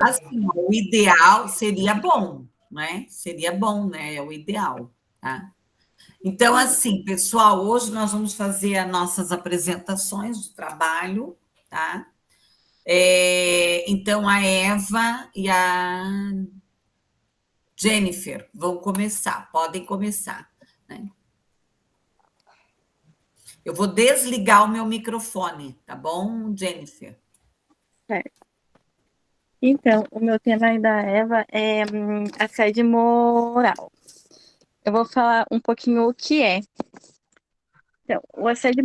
Assim, o ideal seria bom, né? Seria bom, né? É o ideal, tá? Então, assim, pessoal, hoje nós vamos fazer as nossas apresentações do trabalho, tá? Então, a Eva e a Jennifer vão começar, podem começar, né? Eu vou desligar o meu microfone, tá bom, Jennifer? Certo. Então, o meu tema aí da Eva é assédio moral. Eu vou falar um pouquinho o que é. Então, o assédio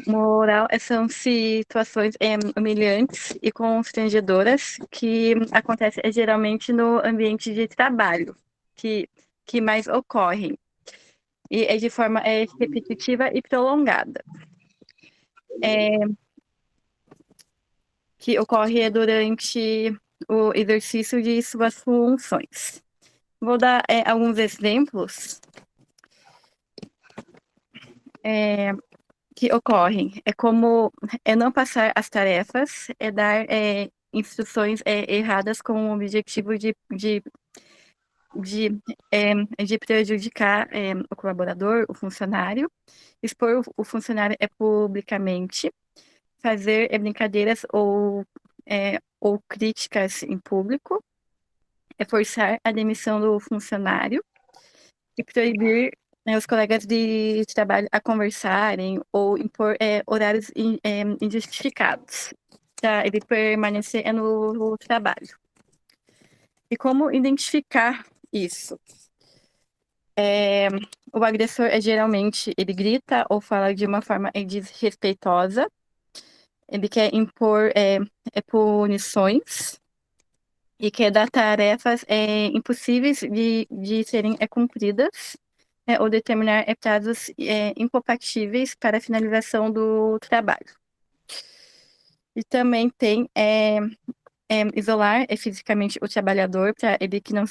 moral são situações humilhantes e constrangedoras que acontecem geralmente no ambiente de trabalho, que, que mais ocorrem, e é de forma repetitiva e prolongada, que ocorre durante o exercício de suas funções. Vou dar alguns exemplos que ocorrem. É como não passar as tarefas, é dar instruções erradas com o objetivo de, de prejudicar o colaborador, o funcionário, expor o funcionário publicamente, fazer brincadeiras ou críticas em público, forçar a demissão do funcionário e proibir os colegas de trabalho a conversarem ou impor horários injustificados para ele permanecer no trabalho. E como identificar isso? O agressor geralmente ele grita ou fala de uma forma desrespeitosa, ele quer impor punições e quer dar tarefas impossíveis de serem cumpridas ou determinar prazos incompatíveis para a finalização do trabalho. E também tem isolar fisicamente o trabalhador para ele que não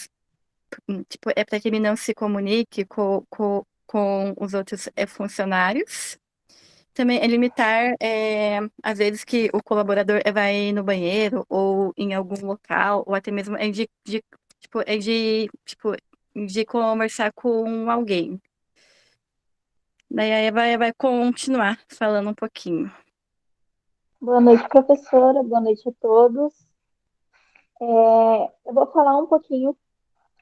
tipo, para que ele não se comunique com os outros funcionários. Também é limitar, às vezes, que o colaborador vai no banheiro ou em algum local, ou até mesmo de conversar com alguém. Daí a Eva vai continuar falando um pouquinho. Boa noite, professora. Boa noite a todos. Eu vou falar um pouquinho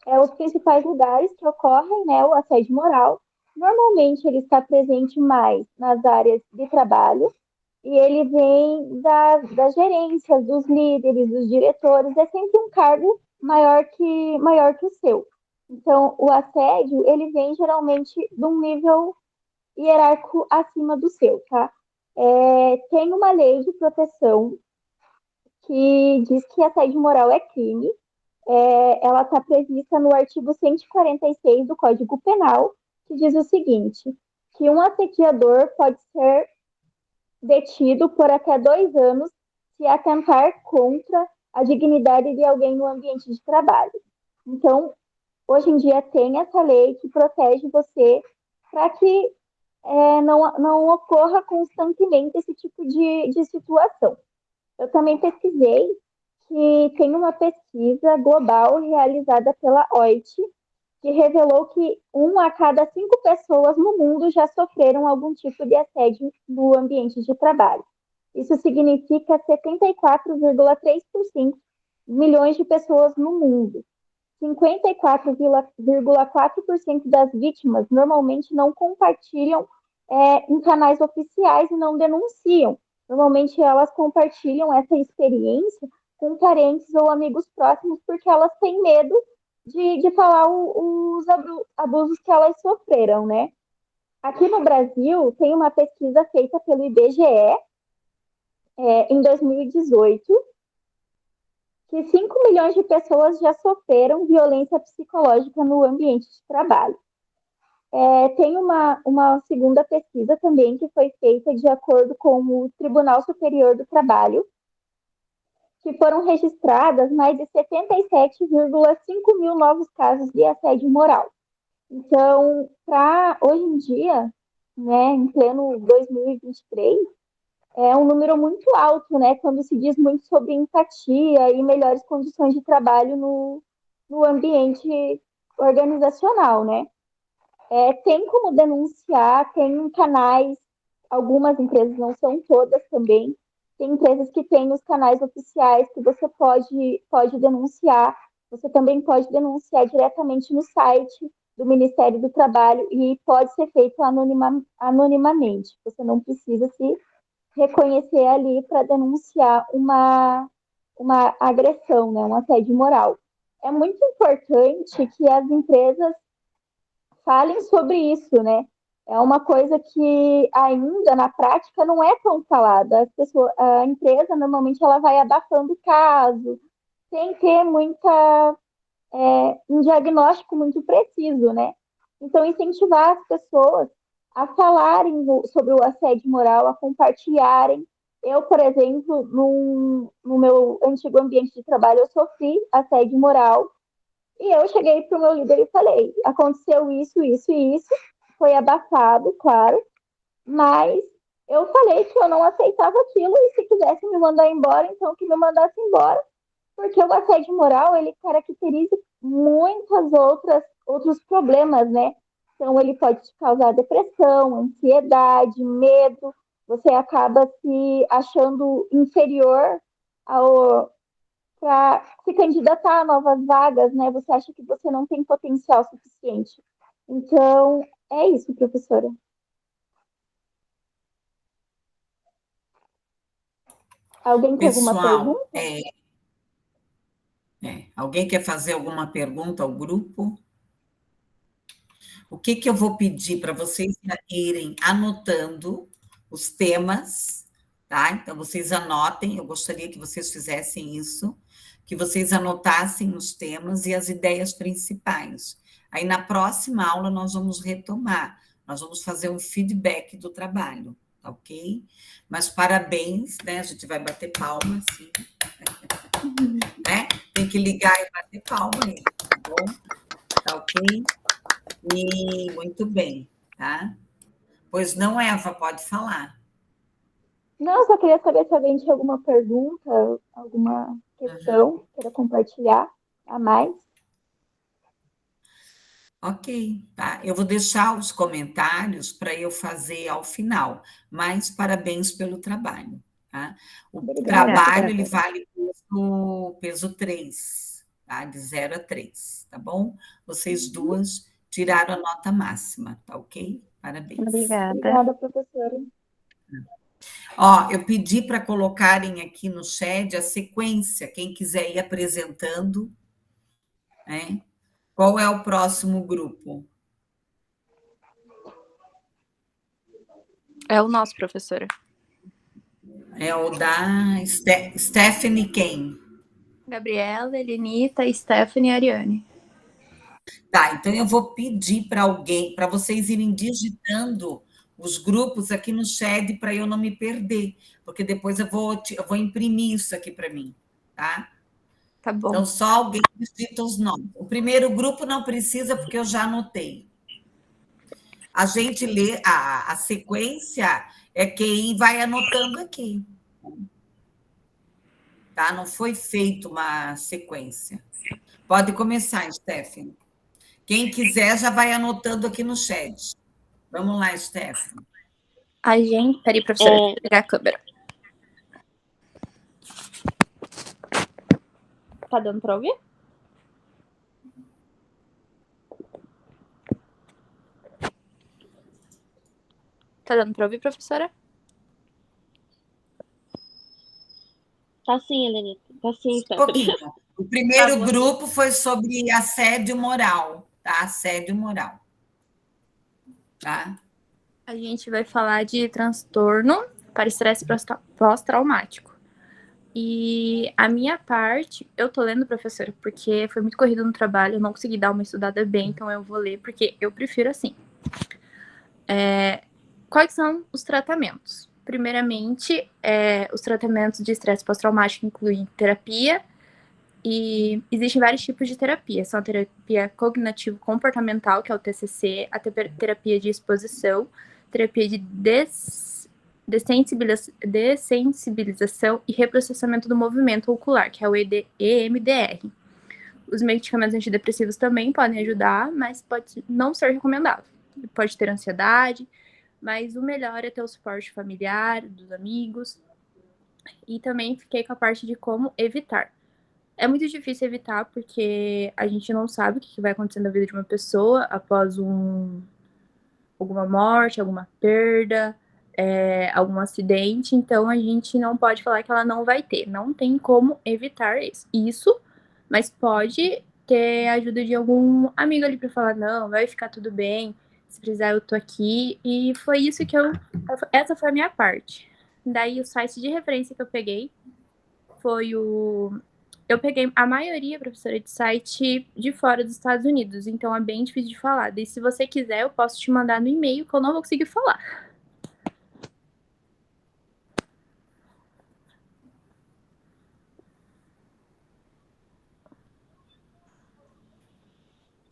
os principais lugares que ocorrem, né, o assédio moral. Normalmente ele está presente mais nas áreas de trabalho e ele vem das gerências, dos líderes, dos diretores. É sempre um cargo maior que o seu. Então, o assédio ele vem geralmente de um nível hierárquico acima do seu, tá? Tem uma lei de proteção que diz que assédio moral é crime. Ela está prevista no artigo 146 do Código Penal, que diz o seguinte, que um assediador pode ser detido por até 2 anos se atentar contra a dignidade de alguém no ambiente de trabalho. Então, hoje em dia tem essa lei que protege você para que não ocorra constantemente esse tipo de situação. Eu também pesquisei que tem uma pesquisa global realizada pela OIT que revelou que 1 a cada 5 pessoas no mundo já sofreram algum tipo de assédio no ambiente de trabalho. Isso significa 74,3% milhões de pessoas no mundo. 54,4% das vítimas normalmente não compartilham em canais oficiais e não denunciam. Normalmente elas compartilham essa experiência com parentes ou amigos próximos porque elas têm medo de falar os abusos que elas sofreram, né? Aqui no Brasil, tem uma pesquisa feita pelo IBGE em 2018, que 5 milhões de pessoas já sofreram violência psicológica no ambiente de trabalho. Tem uma segunda pesquisa também que foi feita de acordo com o Tribunal Superior do Trabalho, que foram registradas mais de 77,5 mil novos casos de assédio moral. Então, para hoje em dia, né, em pleno 2023, é um número muito alto, né, quando se diz muito sobre empatia e melhores condições de trabalho no ambiente organizacional, né? Tem como denunciar, tem canais, algumas empresas, não são todas também, tem empresas que têm os canais oficiais que você pode denunciar, você também pode denunciar diretamente no site do Ministério do Trabalho e pode ser feito anonimamente, você não precisa se reconhecer ali para denunciar uma agressão, né, um assédio moral. É muito importante que as empresas falem sobre isso, né? É uma coisa que ainda na prática não é tão falada. A empresa normalmente ela vai abafando o caso, sem ter um diagnóstico muito preciso, né? Então, incentivar as pessoas a falarem sobre o assédio moral, a compartilharem. Eu, por exemplo, no meu antigo ambiente de trabalho, eu sofri assédio moral e eu cheguei para o meu líder e falei: aconteceu isso, isso e isso, foi abafado, claro, mas eu falei que eu não aceitava aquilo e se quisesse me mandar embora, então que me mandasse embora, porque o assédio moral ele caracteriza muitas outros problemas, né? Então ele pode te causar depressão, ansiedade, medo, você acaba se achando inferior ao para se candidatar a novas vagas, né? Você acha que você não tem potencial suficiente. Então, é isso, professora. Alguém tem alguma Pessoal, pergunta? alguém quer fazer alguma pergunta ao grupo? O que que eu vou pedir para vocês irem anotando os temas, tá? Então, vocês anotem, eu gostaria que vocês fizessem isso, que vocês anotassem os temas e as ideias principais. Aí, na próxima aula, nós vamos retomar, nós vamos fazer um feedback do trabalho, tá ok? Mas parabéns, né? A gente vai bater palma, assim, né? Tem que ligar e bater palma aí, tá bom? Tá ok? E muito bem, tá? Pois não, Eva, pode falar. Não, só queria saber se alguém tinha alguma pergunta, alguma questão, queira compartilhar a mais. Ok, tá? Eu vou deixar os comentários para eu fazer ao final, mas parabéns pelo trabalho, tá? O Obrigada, trabalho, ele professora. vale peso 3, tá? De 0 a 3, tá bom? Vocês duas tiraram a nota máxima, tá ok? Parabéns. Obrigada. Obrigada, professora. Ó, eu pedi para colocarem aqui no chat a sequência, quem quiser ir apresentando, né? Qual é o próximo grupo? É o nosso, professora. É o da Stephanie quem? Gabriela, Elenita, Stephanie e Ariane. Tá, então eu vou pedir para alguém, para vocês irem digitando os grupos aqui no chat para eu não me perder, porque depois eu vou imprimir isso aqui para mim, tá? Tá bom. Então, só alguém digita os nomes. O primeiro grupo não precisa, porque eu já anotei. A gente lê a sequência, é quem vai anotando aqui. Tá? Não foi feita uma sequência. Pode começar, Stephanie. Quem quiser já vai anotando aqui no chat. Vamos lá, Stephanie. A gente. Peraí, professora, deixa eu pegar a câmera. Tá dando pra ouvir? Tá dando pra ouvir, professora? Tá sim, Elenita. Tá sim, Um Stephanie. pouquinho. O primeiro Tá bom. grupo foi sobre assédio moral, tá? Assédio moral. Tá? A gente vai falar de transtorno para estresse pós-traumático. E a minha parte, eu tô lendo, professora, porque foi muito corrido no trabalho, eu não consegui dar uma estudada bem, então eu vou ler, porque eu prefiro assim. Quais são os tratamentos? Primeiramente, os tratamentos de estresse pós-traumático incluem terapia, e existem vários tipos de terapia. São a terapia cognitivo-comportamental, que é o TCC, a terapia de exposição, terapia de dessensibilização e reprocessamento do movimento ocular, que é o EMDR. Os medicamentos antidepressivos também podem ajudar, mas pode não ser recomendado. Pode ter ansiedade, mas o melhor é ter o suporte familiar, dos amigos. E também fiquei com a parte de como evitar. É muito difícil evitar, porque a gente não sabe o que vai acontecer na vida de uma pessoa após alguma morte, alguma perda, algum acidente. Então, a gente não pode falar que ela não vai ter. Não tem como evitar isso, mas pode ter a ajuda de algum amigo ali para falar, não, vai ficar tudo bem, se precisar eu tô aqui. E foi isso que essa foi a minha parte. Daí, o site de referência que eu peguei foi eu peguei a maioria, professora, de site de fora dos Estados Unidos, então é bem difícil de falar. Daí, se você quiser, eu posso te mandar no e-mail, que eu não vou conseguir falar.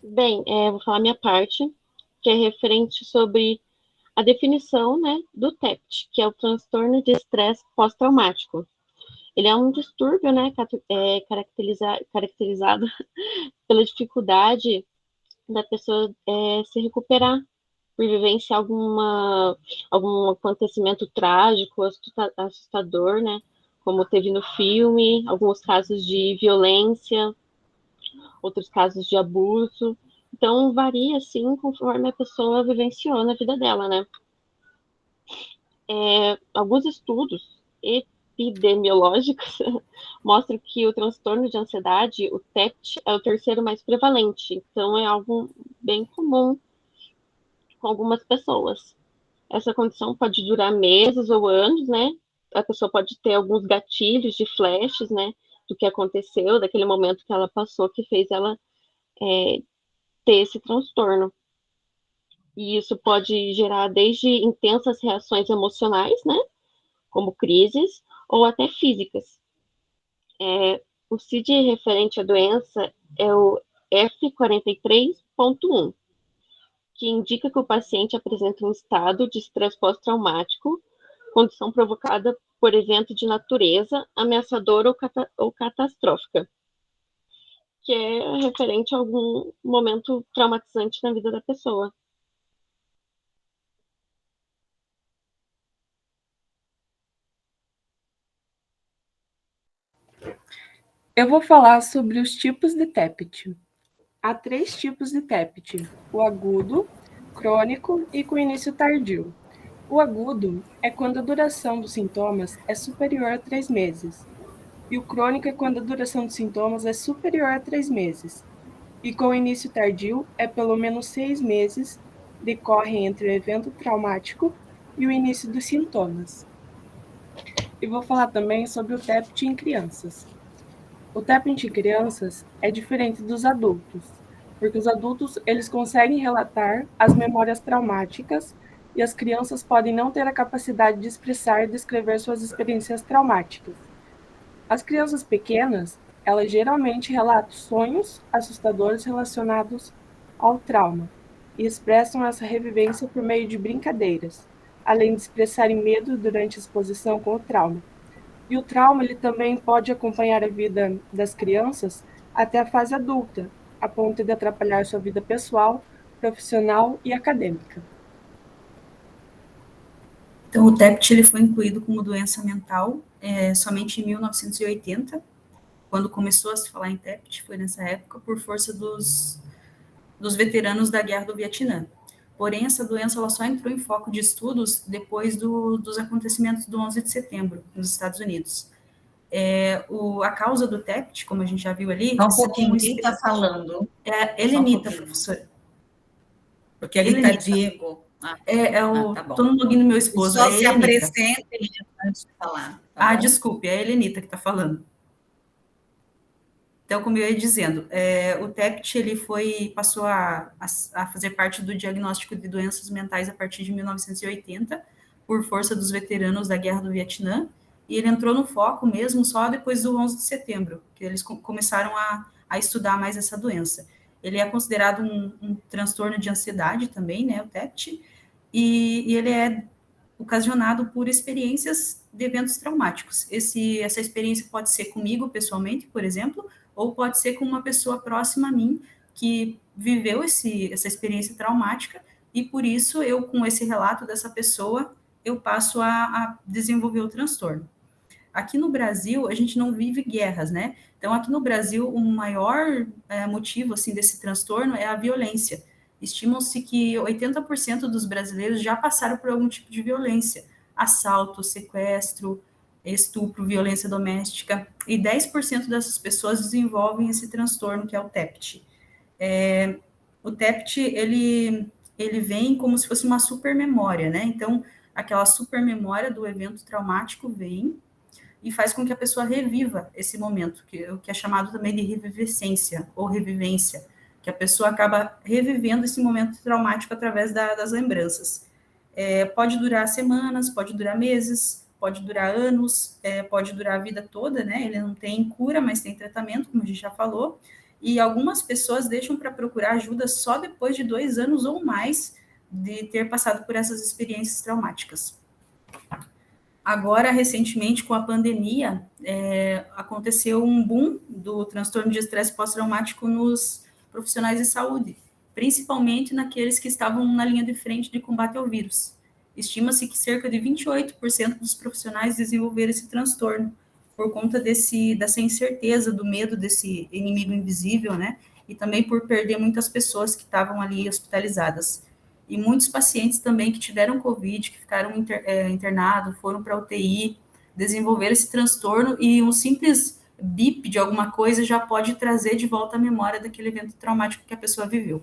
Bem, vou falar a minha parte, que é referente sobre a definição, né, do TEPT, que é o transtorno de estresse pós-traumático. Ele é um distúrbio, né, caracterizado pela dificuldade da pessoa se recuperar por vivenciar algum acontecimento trágico, assustador, né, como teve no filme, alguns casos de violência, outros casos de abuso. Então, varia, assim, conforme a pessoa vivenciou na vida dela, né. Alguns estudos epidemiológicos mostram que o transtorno de ansiedade, o TEPT, é o terceiro mais prevalente. Então, é algo bem comum com algumas pessoas. Essa condição pode durar meses ou anos, né? A pessoa pode ter alguns gatilhos de flashes, né? Do que aconteceu, daquele momento que ela passou, que fez ela ter esse transtorno. E isso pode gerar desde intensas reações emocionais, né? Como crises, ou até físicas. O CID referente à doença é o F43.1, que indica que o paciente apresenta um estado de estresse pós-traumático, condição provocada por evento de natureza ameaçadora ou catastrófica, que é referente a algum momento traumatizante na vida da pessoa. Eu vou falar sobre os tipos de TEPT. Há 3 tipos de TEPT: o agudo, crônico e com início tardio. O agudo é quando a duração dos sintomas é superior a 3 meses. E o crônico é quando a duração dos sintomas é superior a 3 meses. E com início tardio é pelo menos 6 meses, decorre entre o evento traumático e o início dos sintomas. E vou falar também sobre o TEPT em crianças. O TEPT em crianças é diferente dos adultos, porque os adultos eles conseguem relatar as memórias traumáticas e as crianças podem não ter a capacidade de expressar e descrever suas experiências traumáticas. As crianças pequenas, elas geralmente relatam sonhos assustadores relacionados ao trauma e expressam essa revivência por meio de brincadeiras, além de expressarem medo durante a exposição com o trauma. E o trauma ele também pode acompanhar a vida das crianças até a fase adulta, a ponto de atrapalhar sua vida pessoal, profissional e acadêmica. Então, o TEPT ele foi incluído como doença mental somente em 1980, quando começou a se falar em TEPT, foi nessa época, por força dos veteranos da Guerra do Vietnã. Porém, essa doença ela só entrou em foco de estudos depois dos acontecimentos do 11 de setembro, nos Estados Unidos. A causa do TEPT, como a gente já viu ali... Um pouquinho, quem está falando? É Helenita, professora. Porque ali está Diego. Tá bom. Estou no login do meu esposo. Só se apresenta antes de falar. Tá bom? Desculpe, é a Helenita que está falando. Então, como eu ia dizendo, o TEPT ele passou a fazer parte do diagnóstico de doenças mentais a partir de 1980, por força dos veteranos da Guerra do Vietnã, e ele entrou no foco mesmo só depois do 11 de setembro, que eles começaram a estudar mais essa doença. Ele é considerado um transtorno de ansiedade também, né, o TEPT, e ele é ocasionado por experiências de eventos traumáticos. Essa experiência pode ser comigo pessoalmente, por exemplo, ou pode ser com uma pessoa próxima a mim que viveu essa experiência traumática e por isso eu, com esse relato dessa pessoa, eu passo a desenvolver o transtorno. Aqui no Brasil, a gente não vive guerras, né? Então, aqui no Brasil, o maior motivo, assim, desse transtorno é a violência. Estimam-se que 80% dos brasileiros já passaram por algum tipo de violência. Assalto, sequestro, estupro, violência doméstica. E 10% dessas pessoas desenvolvem esse transtorno, que é o TEPT. O TEPT, ele vem como se fosse uma supermemória, né? Então, aquela supermemória do evento traumático vem e faz com que a pessoa reviva esse momento, que é chamado também de revivescência ou revivência, que a pessoa acaba revivendo esse momento traumático através das lembranças. Pode durar semanas, pode durar meses, pode durar anos, pode durar a vida toda, né? Ele não tem cura, mas tem tratamento, como a gente já falou, e algumas pessoas deixam para procurar ajuda só depois de 2 anos ou mais de ter passado por essas experiências traumáticas. Agora, recentemente, com a pandemia, aconteceu um boom do transtorno de estresse pós-traumático nos profissionais de saúde, principalmente naqueles que estavam na linha de frente de combate ao vírus. Estima-se que cerca de 28% dos profissionais desenvolveram esse transtorno, por conta dessa incerteza, do medo desse inimigo invisível, né? E também por perder muitas pessoas que estavam ali hospitalizadas. E muitos pacientes também que tiveram Covid, que ficaram internados, foram para a UTI, desenvolveram esse transtorno e um simples bip de alguma coisa já pode trazer de volta a memória daquele evento traumático que a pessoa viveu.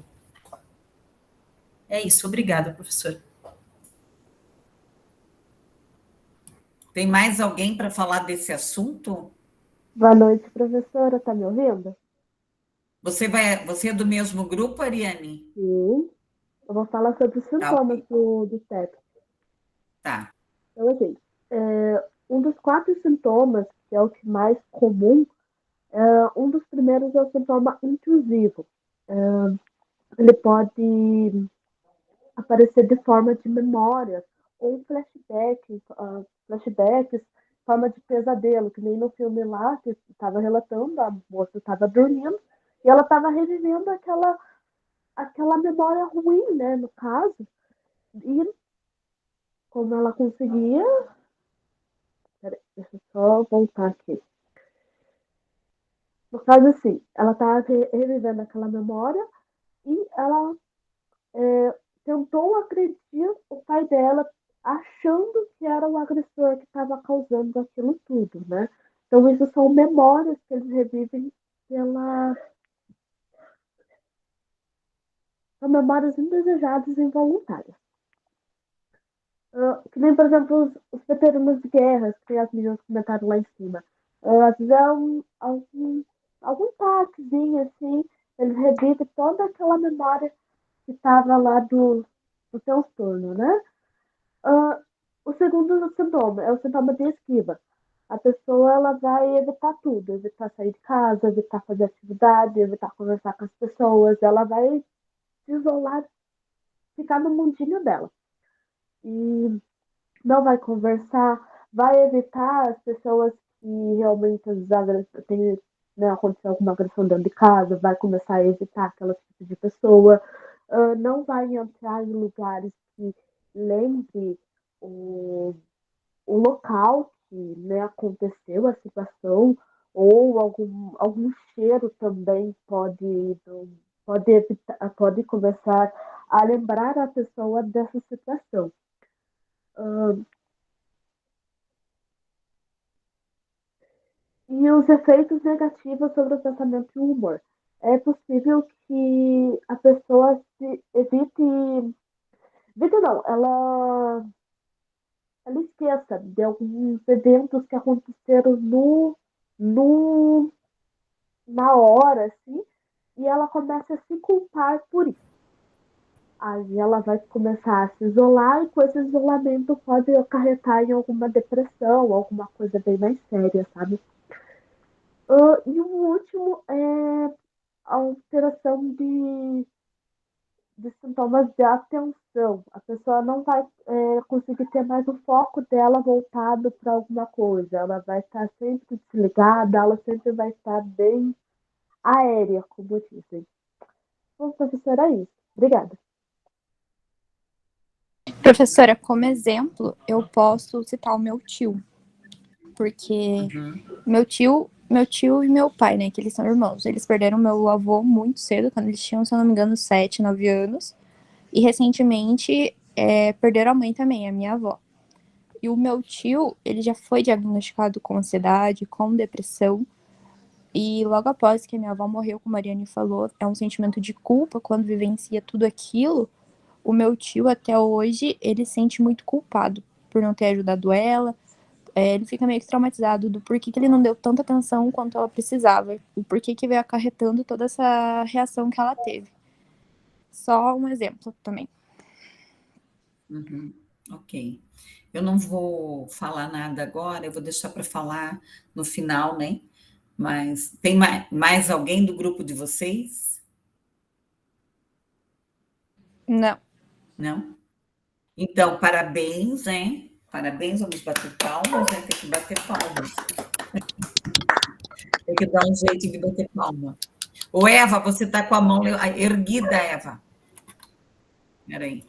É isso, obrigada, professora. Tem mais alguém para falar desse assunto? Boa noite, professora. Tá me ouvindo? Você é do mesmo grupo, Ariane? Sim. Eu vou falar sobre os sintomas do TEP. Tá. Então, assim, um dos 4 sintomas, que é o que mais comum, um dos primeiros é o sintoma intrusivo. Ele pode aparecer de forma de memória ou flashbacks, forma de pesadelo, que nem no filme lá, que estava relatando, a moça estava dormindo e ela estava revivendo aquela memória ruim, né, no caso, e como ela conseguia... Peraí, deixa eu só voltar aqui. No caso, assim, ela estava revivendo aquela memória e ela tentou agredir o pai dela, achando que era o agressor que estava causando aquilo tudo, né? Então, isso são memórias que eles revivem são memórias indesejadas e involuntárias. Que nem, por exemplo, os veteranos de guerra, que as meninas comentaram lá em cima. Às vezes é algum toquezinho, assim, eles revivem toda aquela memória que estava lá do transtorno, né? O segundo sintoma é o sintoma de esquiva. A pessoa ela vai evitar tudo, evitar sair de casa, evitar fazer atividade, evitar conversar com as pessoas, ela vai se isolar, ficar no mundinho dela. E não vai conversar, vai evitar as pessoas que realmente tem, né, aconteceu alguma agressão dentro de casa, vai começar a evitar aquela tipo de pessoa, não vai entrar em lugares que lembre o local que, né, aconteceu a situação, ou algum cheiro também pode começar a lembrar a pessoa dessa situação. E os efeitos negativos sobre o pensamento e o humor. É possível que a pessoa evite não, ela esqueça de alguns eventos que aconteceram na hora, assim, e ela começa a se culpar por isso. Aí ela vai começar a se isolar e com esse isolamento pode acarretar em alguma depressão, alguma coisa bem mais séria, sabe? E o último é a alteração de sintomas de atenção. A pessoa não vai conseguir ter mais o foco dela voltado para alguma coisa. Ela vai estar sempre desligada, ela sempre vai estar bem aérea, como dizem. Bom, professora, é isso. Obrigada. Professora, como exemplo, eu posso citar o meu tio, porque meu tio e meu pai, né, que eles são irmãos, eles perderam meu avô muito cedo, quando eles tinham, se eu não me engano, 7, 9 anos, e recentemente perderam a mãe também, a minha avó. E o meu tio, ele já foi diagnosticado com ansiedade, com depressão, e logo após que a minha avó morreu, como a Mariane falou, é um sentimento de culpa quando vivencia tudo aquilo. O meu tio, até hoje, ele sente muito culpado por não ter ajudado ela. Ele fica meio que traumatizado do porquê que ele não deu tanta atenção quanto ela precisava. O porquê que veio acarretando toda essa reação que ela teve. Só um exemplo também. Ok. Eu não vou falar nada agora, eu vou deixar para falar no final, né? Mas tem mais alguém do grupo de vocês? Não. Não? Então, parabéns, né? Parabéns, vamos bater palmas, né? Tem que bater palmas. Tem que dar um jeito de bater palma. Ô, Eva, você está com a mão erguida, Eva. Peraí.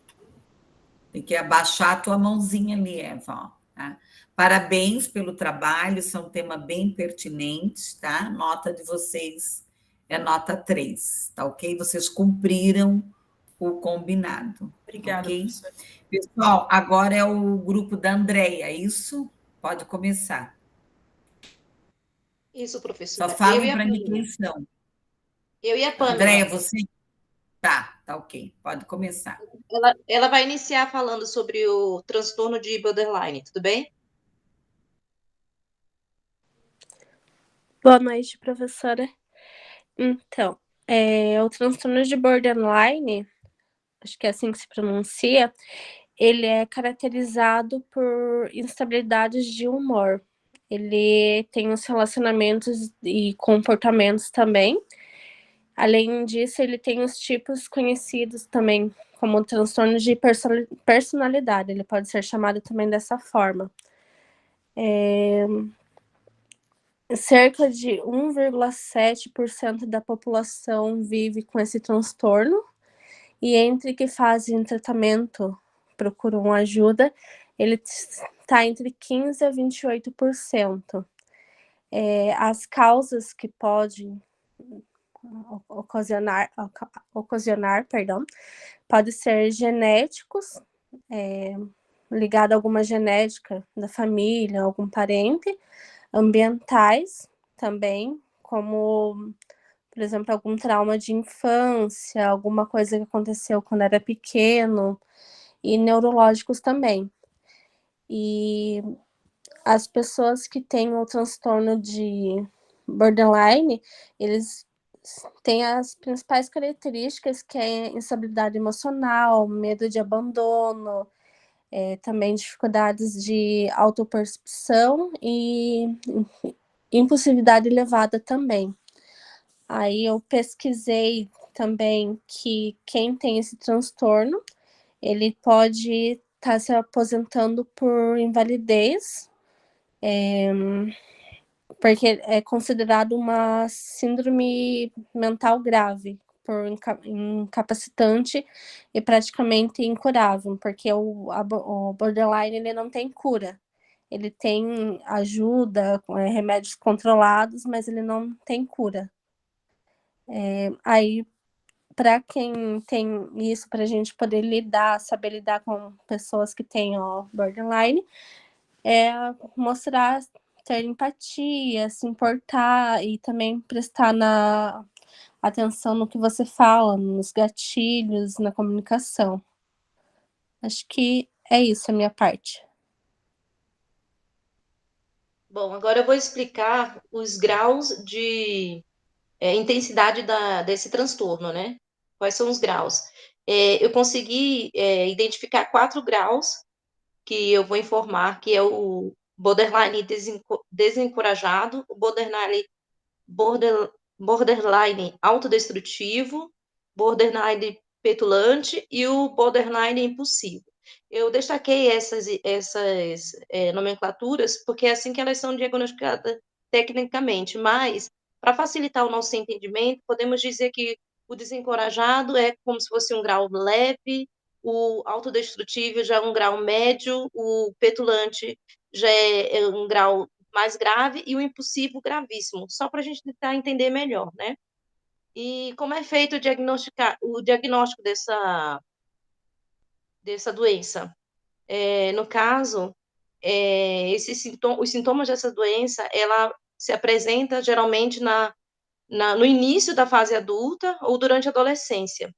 Tem que abaixar a tua mãozinha ali, Eva. Ó, tá? Parabéns pelo trabalho, isso é um tema bem pertinente, tá? Nota de vocês é nota 3, tá ok? Vocês cumpriram o combinado. Obrigada, ok? professora. Pessoal, agora é o grupo da Andréia, isso? Pode começar. Isso, Só professora. falem para mim quem são. Eu e a Andréia, Pamela. você? Tá ok. Pode começar. Ela vai iniciar falando sobre o transtorno de borderline, tudo bem? Boa noite, professora. Então, o transtorno de borderline, acho que é assim que se pronuncia, ele é caracterizado por instabilidades de humor. Ele tem os relacionamentos e comportamentos também. Além disso, ele tem os tipos conhecidos também como transtorno de personalidade. Ele pode ser chamado também dessa forma. Cerca de 1,7% da população vive com esse transtorno, e entre que fazem tratamento, procuram ajuda, ele está entre 15% a 28%. As causas que podem ocasionar, pode ser genéticos, ligado a alguma genética da família, algum parente, ambientais também, como, por exemplo, algum trauma de infância, alguma coisa que aconteceu quando era pequeno, e neurológicos também. E as pessoas que têm o transtorno de borderline, eles têm as principais características, que é instabilidade emocional, medo de abandono, também dificuldades de autopercepção e impulsividade elevada também. Aí eu pesquisei também que quem tem esse transtorno, ele pode estar se aposentando por invalidez, porque é considerado uma síndrome mental grave, por incapacitante e praticamente incurável, porque o borderline ele não tem cura. Ele tem ajuda, remédios controlados, mas ele não tem cura. Aí, para quem tem isso, para a gente poder saber lidar com pessoas que têm borderline, é mostrar, ter empatia, se importar e também prestar atenção no que você fala, nos gatilhos, na comunicação. Acho que é isso a minha parte. Bom, agora eu vou explicar os graus de intensidade desse transtorno, né? Quais são os graus? Eu consegui identificar 4 graus que eu vou informar, que é o borderline desencorajado, o borderline autodestrutivo, borderline petulante e o borderline impulsivo. Eu destaquei essas nomenclaturas porque é assim que elas são diagnosticadas tecnicamente, mas, para facilitar o nosso entendimento, podemos dizer que o desencorajado é como se fosse um grau leve, o autodestrutivo já é um grau médio, o petulante já é um grau mais grave e o impulsivo gravíssimo, só para a gente tentar entender melhor, né? E como é feito o diagnóstico dessa doença? No caso, os sintomas dessa doença, ela se apresenta geralmente no início da fase adulta ou durante a adolescência.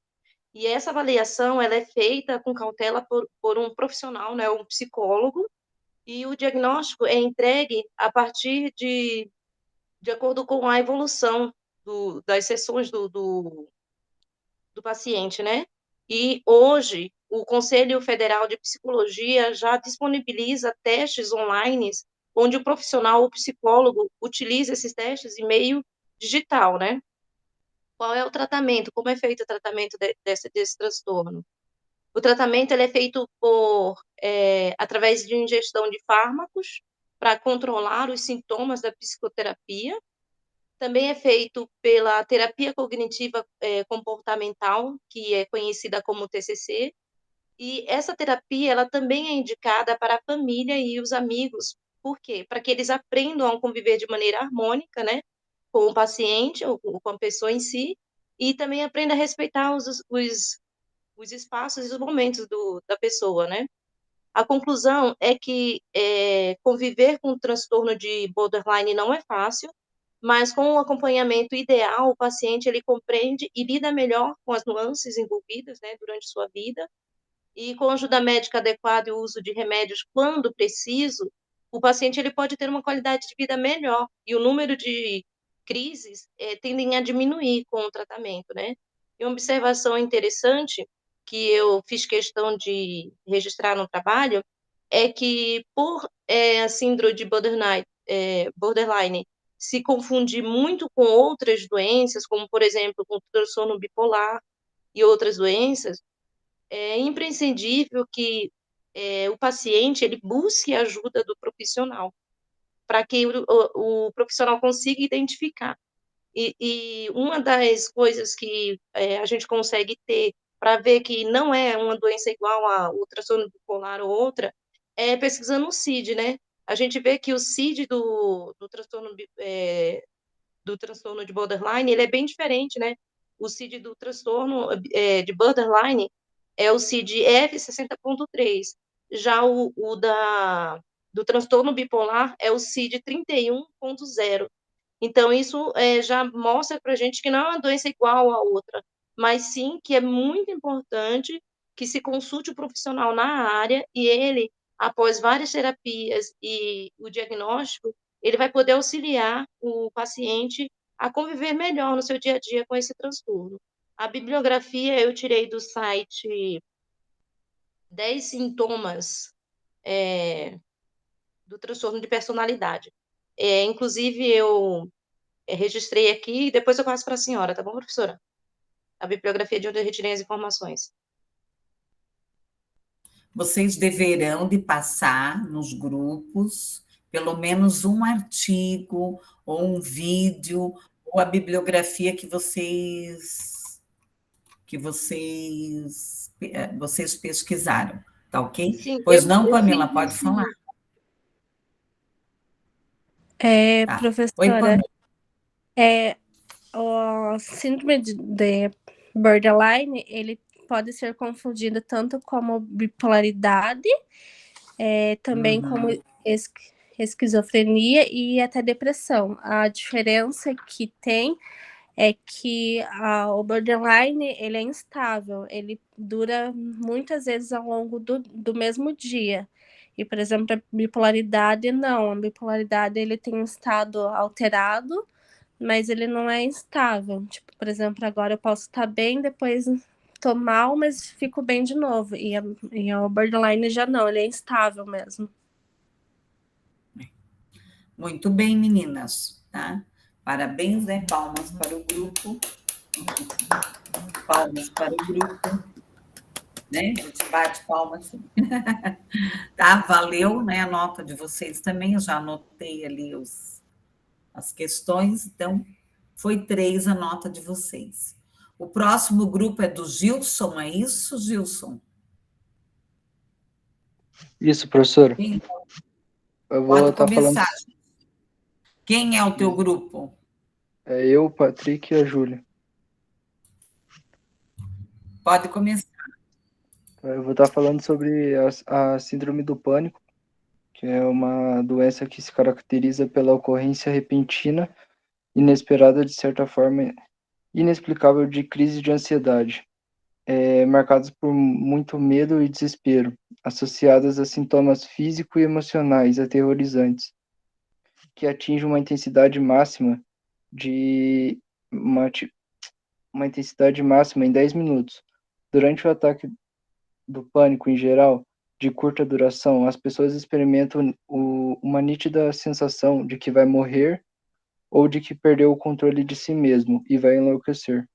E essa avaliação, ela é feita com cautela por um profissional, né, um psicólogo, e o diagnóstico é entregue a partir de acordo com a evolução das sessões do paciente, né? E hoje, o Conselho Federal de Psicologia já disponibiliza testes online, onde o profissional, o psicólogo, utiliza esses testes em meio digital, né? Qual é o tratamento? Como é feito o tratamento desse transtorno? O tratamento ele é feito através de ingestão de fármacos para controlar os sintomas da psicoterapia. Também é feito pela terapia cognitiva comportamental, que é conhecida como TCC, e essa terapia ela também é indicada para a família e os amigos. Por quê? Para que eles aprendam a conviver de maneira harmônica, né, com o paciente ou com a pessoa em si, e também aprenda a respeitar os espaços e os momentos da pessoa, né? A conclusão é que conviver com o transtorno de borderline não é fácil, mas com o acompanhamento ideal, o paciente ele compreende e lida melhor com as nuances envolvidas, né, durante sua vida, e com ajuda médica adequada e o uso de remédios quando preciso, o paciente ele pode ter uma qualidade de vida melhor e o número de crises tendem a diminuir com o tratamento, né? E uma observação interessante que eu fiz questão de registrar no trabalho é que por a síndrome de borderline se confundir muito com outras doenças, como, por exemplo, com transtorno bipolar e outras doenças, é imprescindível que o paciente ele busque a ajuda do profissional, para que o profissional consiga identificar. E uma das coisas que a gente consegue ter para ver que não é uma doença igual ao transtorno bipolar ou outra, é pesquisando o CID, né? A gente vê que o CID do transtorno de borderline, ele é bem diferente, né? O CID do transtorno de borderline é o CID F60.3, já do transtorno bipolar é o CID 31.0. Então, isso já mostra para a gente que não é uma doença igual à outra, mas sim que é muito importante que se consulte o profissional na área e ele, após várias terapias e o diagnóstico, ele vai poder auxiliar o paciente a conviver melhor no seu dia a dia com esse transtorno. A bibliografia eu tirei do site 10 sintomas do transtorno de personalidade. Inclusive, eu registrei aqui e depois eu passo para a senhora, tá bom, professora? A bibliografia de onde eu retirei as informações. Vocês deverão de passar nos grupos pelo menos um artigo ou um vídeo ou a bibliografia que vocês pesquisaram, tá ok? Sim, pois não, Pamela, pode falar. Tá. Professora, Oi, Pamela. O síndrome de borderline, ele pode ser confundido tanto como bipolaridade, também como esquizofrenia e até depressão. A diferença que tem é que o borderline, ele é instável, ele dura muitas vezes ao longo do mesmo dia. E, por exemplo, a bipolaridade, não. A bipolaridade, ele tem um estado alterado, mas ele não é instável. Tipo, por exemplo, agora eu posso estar bem, depois tô mal, mas fico bem de novo. E o borderline já não, ele é instável mesmo. Muito bem, meninas, tá? Parabéns, né? Palmas para o grupo. palmas para o grupo, né? A gente bate palmas. Tá, valeu, né? A nota de vocês também, eu já anotei ali as questões, então foi 3 a nota de vocês. O próximo grupo é do Gilson, é isso, Gilson? Isso, professor. Quem? Eu vou Pode estar falando. começar. Quem é o teu grupo? É eu, o Patrick e a Júlia. Pode começar. Eu vou estar falando sobre a síndrome do pânico, que é uma doença que se caracteriza pela ocorrência repentina, inesperada, de certa forma inexplicável, de crise de ansiedade, marcadas por muito medo e desespero, associadas a sintomas físicos e emocionais aterrorizantes, que atingem uma intensidade máxima de uma intensidade máxima em 10 minutos. Durante o ataque do pânico em geral, de curta duração, as pessoas experimentam uma nítida sensação de que vai morrer ou de que perdeu o controle de si mesmo e vai enlouquecer.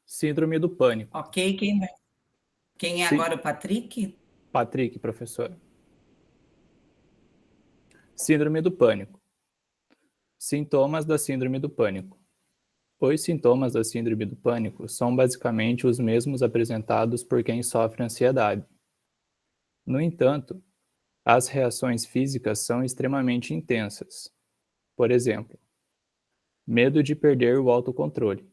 Síndrome do pânico. Ok, quem é Sim. agora o Patrick? Patrick, professor. Síndrome do pânico. Sintomas da síndrome do pânico. Os sintomas da síndrome do pânico são basicamente os mesmos apresentados por quem sofre ansiedade. No entanto, as reações físicas são extremamente intensas. Por exemplo, medo de perder o autocontrole.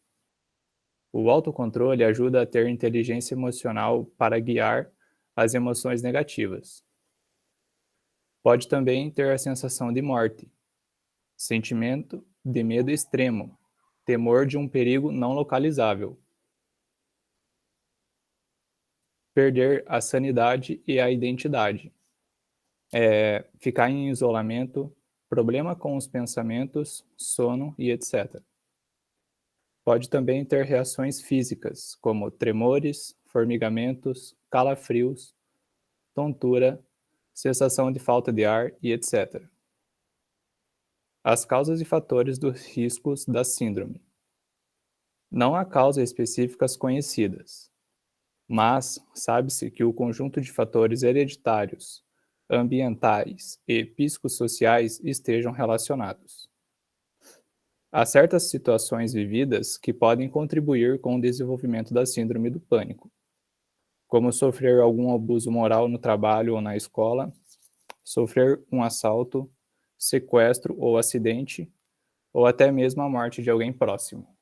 O autocontrole ajuda a ter inteligência emocional para guiar as emoções negativas. Pode também ter a sensação de morte, sentimento de medo extremo, temor de um perigo não localizável, perder a sanidade e a identidade, ficar em isolamento, problema com os pensamentos, sono e etc. Pode também ter reações físicas, como tremores, formigamentos, calafrios, tontura, sensação de falta de ar e etc. As causas e fatores dos riscos da síndrome. Não há causas específicas conhecidas, mas sabe-se que o conjunto de fatores hereditários, ambientais e psicossociais estejam relacionados. Há certas situações vividas que podem contribuir com o desenvolvimento da síndrome do pânico, como sofrer algum abuso moral no trabalho ou na escola, sofrer um assalto, sequestro ou acidente, ou até mesmo a morte de alguém próximo.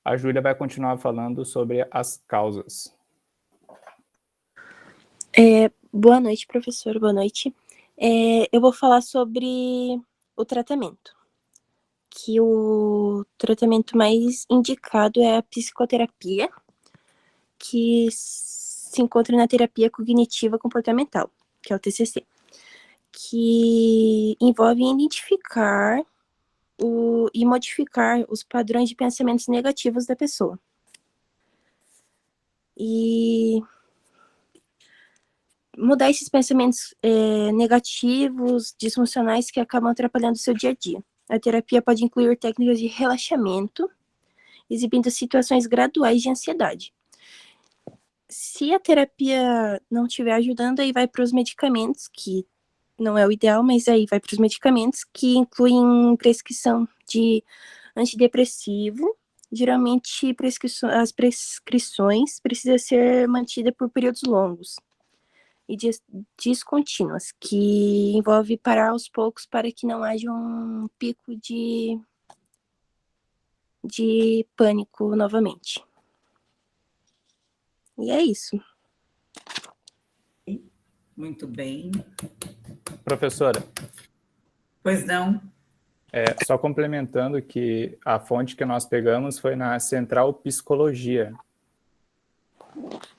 A Júlia vai continuar falando sobre as causas. Boa noite, professor. Boa noite. Eu vou falar sobre o tratamento. Que o tratamento mais indicado é a psicoterapia, que se encontra na terapia cognitiva comportamental, que é o TCC, que envolve identificar e modificar os padrões de pensamentos negativos da pessoa. E mudar esses pensamentos negativos, disfuncionais, que acabam atrapalhando o seu dia a dia. A terapia pode incluir técnicas de relaxamento, exibindo situações graduais de ansiedade. Se a terapia não estiver ajudando, aí vai para os medicamentos, que não é o ideal, mas aí vai para os medicamentos, que incluem prescrição de antidepressivo. Geralmente, as prescrições precisam ser mantidas por períodos longos e descontínuas, que envolve parar aos poucos para que não haja um pico de pânico novamente. E é isso. Muito bem. Professora. Pois não. Só complementando que a fonte que nós pegamos foi na Central Psicologia.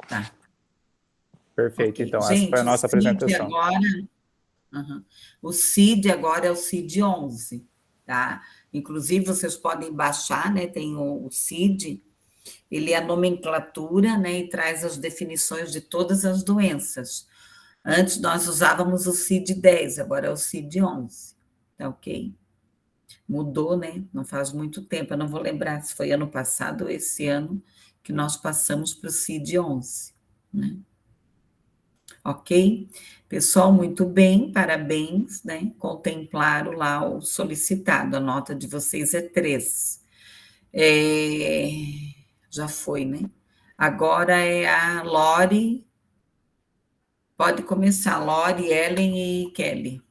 Tá. Perfeito, Okay. então Gente, essa foi a nossa apresentação. O CID agora é o CID 11, tá? Inclusive, vocês podem baixar, né? Tem o CID, ele é a nomenclatura, né? E traz as definições de todas as doenças. Antes nós usávamos o CID-10, agora é o CID-11, tá ok? Mudou, né? Não faz muito tempo, eu não vou lembrar se foi ano passado ou esse ano que nós passamos para o CID-11, né? Ok? Pessoal, muito bem, parabéns, né? Contemplaram lá o solicitado, a nota de vocês é 3. Já foi, né? Agora é a Lori. Pode começar, Lori, Ellen e Kelly.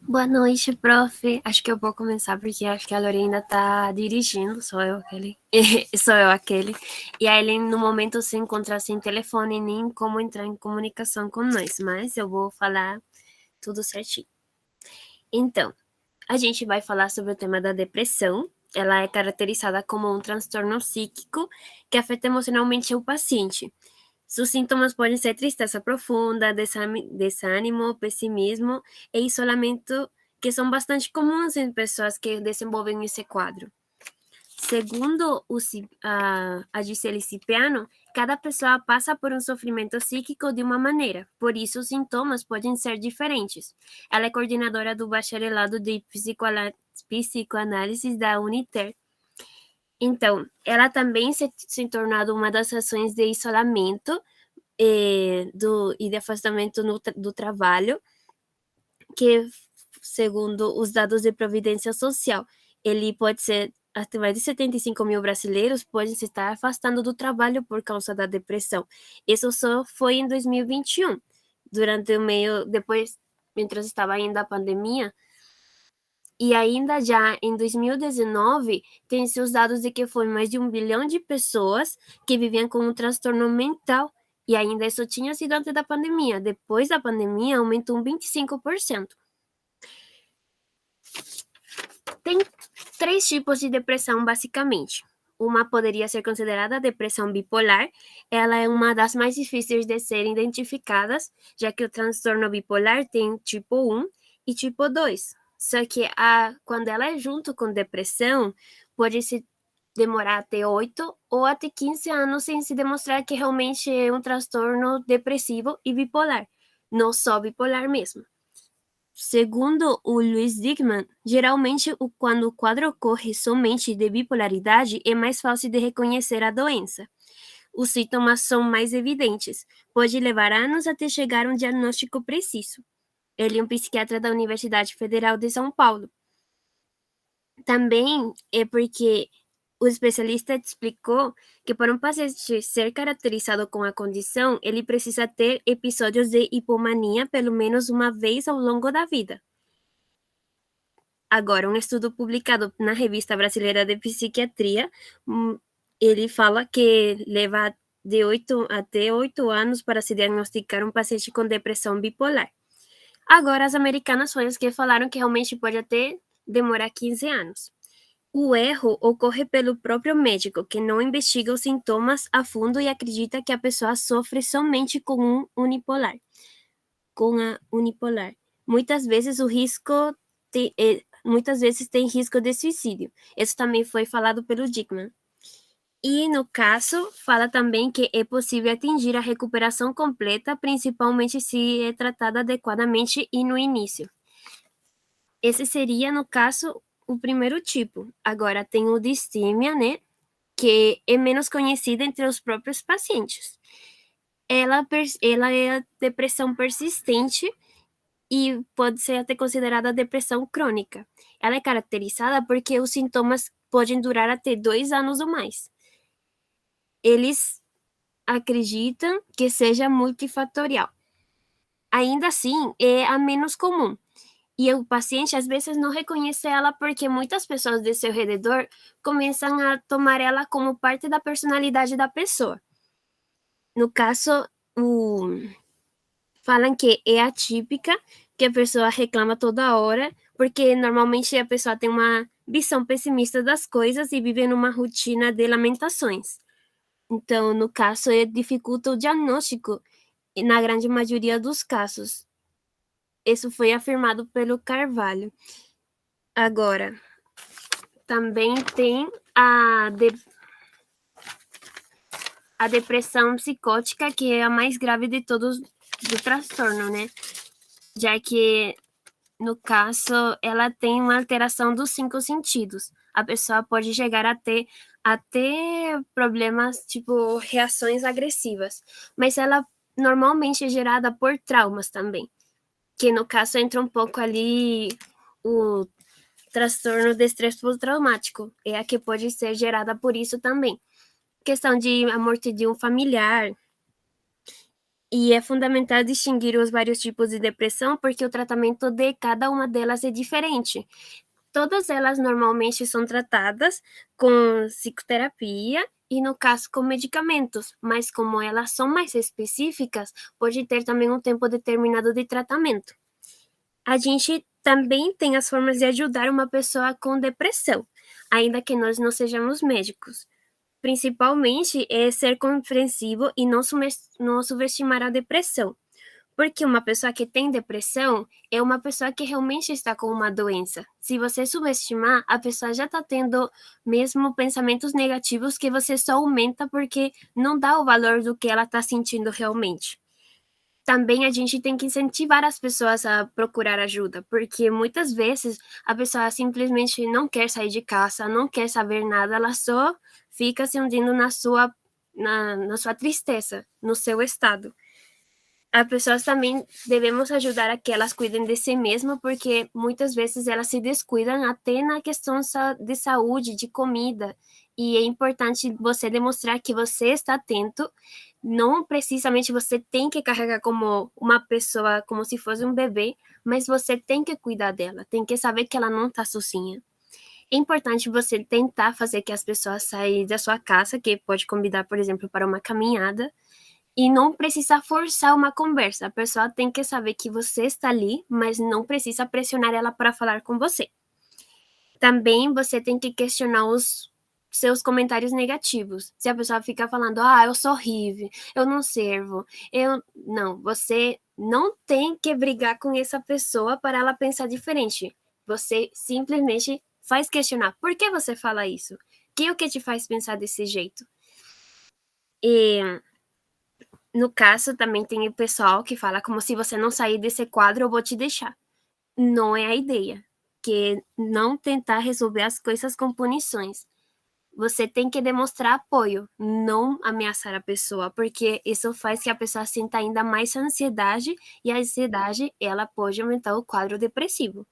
Boa noite, prof. Acho que eu vou começar porque acho que a Lori ainda tá dirigindo, sou eu aquele. Sou eu aquele. E a Ellen, no momento, se encontra sem telefone nem como entrar em comunicação com nós, mas eu vou falar tudo certinho. Então, a gente vai falar sobre o tema da depressão. Ela é caracterizada como um transtorno psíquico que afeta emocionalmente o paciente. Seus sintomas podem ser tristeza profunda, desânimo, pessimismo e isolamento, que são bastante comuns em pessoas que desenvolvem esse quadro. Segundo a Gisele Cipriano, cada pessoa passa por um sofrimento psíquico de uma maneira, por isso os sintomas podem ser diferentes. Ela é coordenadora do bacharelado de psicoanálise da Uniter. Então, ela também se tornado uma das ações de isolamento e de afastamento do trabalho, que, segundo os dados de Previdência Social, ele pode ser, até mais de 75 mil brasileiros podem se estar afastando do trabalho por causa da depressão. Isso só foi em 2021, durante o meio, depois, mientras estava ainda a pandemia. E ainda já em 2019, tem-se os dados de que foi mais de 1 bilhão de pessoas que viviam com um transtorno mental. E ainda isso tinha sido antes da pandemia. Depois da pandemia, aumentou 25%. Tem 3 tipos de depressão, basicamente. Uma poderia ser considerada depressão bipolar. Ela é uma das mais difíceis de serem identificadas, já que o transtorno bipolar tem tipo 1 e tipo 2. Só que quando ela é junto com depressão, pode se demorar até 8 ou até 15 anos sem se demonstrar que realmente é um transtorno depressivo e bipolar, não só bipolar mesmo. Segundo o Louis Dickman, geralmente quando o quadro ocorre somente de bipolaridade, é mais fácil de reconhecer a doença. Os sintomas são mais evidentes, pode levar anos até chegar a um diagnóstico preciso. Ele é um psiquiatra da Universidade Federal de São Paulo. Também é porque o especialista explicou que para um paciente ser caracterizado com a condição, ele precisa ter episódios de hipomania pelo menos uma vez ao longo da vida. Agora, um estudo publicado na Revista Brasileira de Psiquiatria, ele fala que leva de 8 até 8 anos para se diagnosticar um paciente com depressão bipolar. Agora, as americanas foram as que falaram que realmente pode até demorar 15 anos. O erro ocorre pelo próprio médico, que não investiga os sintomas a fundo e acredita que a pessoa sofre somente com a unipolar. Muitas vezes tem risco de suicídio. Isso também foi falado pelo Dickman. E, no caso, fala também que é possível atingir a recuperação completa, principalmente se é tratada adequadamente e no início. Esse seria, no caso, o primeiro tipo. Agora, tem o distímia, né, que é menos conhecida entre os próprios pacientes. Ela é a depressão persistente e pode ser até considerada depressão crônica. Ela é caracterizada porque os sintomas podem durar até 2 anos ou mais. Eles acreditam que seja multifatorial. Ainda assim, é a menos comum. E o paciente, às vezes, não reconhece ela porque muitas pessoas de seu redor começam a tomar ela como parte da personalidade da pessoa. No caso, falam que é atípica, que a pessoa reclama toda hora, porque normalmente a pessoa tem uma visão pessimista das coisas e vive numa rotina de lamentações. Então, no caso, dificulta o diagnóstico na grande maioria dos casos. Isso foi afirmado pelo Carvalho. Agora, também tem a depressão psicótica, que é a mais grave de todos do transtorno, né? Já que, no caso, ela tem uma alteração dos 5 sentidos. A pessoa pode chegar a ter até problemas, tipo, reações agressivas. Mas ela normalmente é gerada por traumas também. Que, no caso, entra um pouco ali o transtorno de estresse pós-traumático. É a que pode ser gerada por isso também. Questão de a morte de um familiar. E é fundamental distinguir os vários tipos de depressão, porque o tratamento de cada uma delas é diferente. Todas elas normalmente são tratadas com psicoterapia e, no caso, com medicamentos, mas como elas são mais específicas, pode ter também um tempo determinado de tratamento. A gente também tem as formas de ajudar uma pessoa com depressão, ainda que nós não sejamos médicos. Principalmente é ser compreensivo e não subestimar a depressão. Porque uma pessoa que tem depressão é uma pessoa que realmente está com uma doença. Se você subestimar, a pessoa já está tendo mesmo pensamentos negativos que você só aumenta porque não dá o valor do que ela está sentindo realmente. Também a gente tem que incentivar as pessoas a procurar ajuda, porque muitas vezes a pessoa simplesmente não quer sair de casa, não quer saber nada, ela só fica se hundindo na sua tristeza, no seu estado. As pessoas também devemos ajudar a que elas cuidem de si mesmas, porque muitas vezes elas se descuidam até na questão de saúde, de comida, e é importante você demonstrar que você está atento. Não precisamente você tem que carregar como uma pessoa, como se fosse um bebê, mas você tem que cuidar dela, tem que saber que ela não está sozinha. É importante você tentar fazer que as pessoas saiam da sua casa, que pode convidar, por exemplo, para uma caminhada, e não precisa forçar uma conversa. A pessoa tem que saber que você está ali, mas não precisa pressionar ela para falar com você. Também você tem que questionar os seus comentários negativos. Se a pessoa fica falando, eu sou horrível, eu não servo, Não, você não tem que brigar com essa pessoa para ela pensar diferente. Você simplesmente faz questionar. Por que você fala isso? Que é o que te faz pensar desse jeito? E, no caso, também tem o pessoal que fala como se você não sair desse quadro, eu vou te deixar. Não é a ideia. Que não tentar resolver as coisas com punições. Você tem que demonstrar apoio, não ameaçar a pessoa, porque isso faz que a pessoa sinta ainda mais ansiedade, e a ansiedade, ela pode aumentar o quadro depressivo.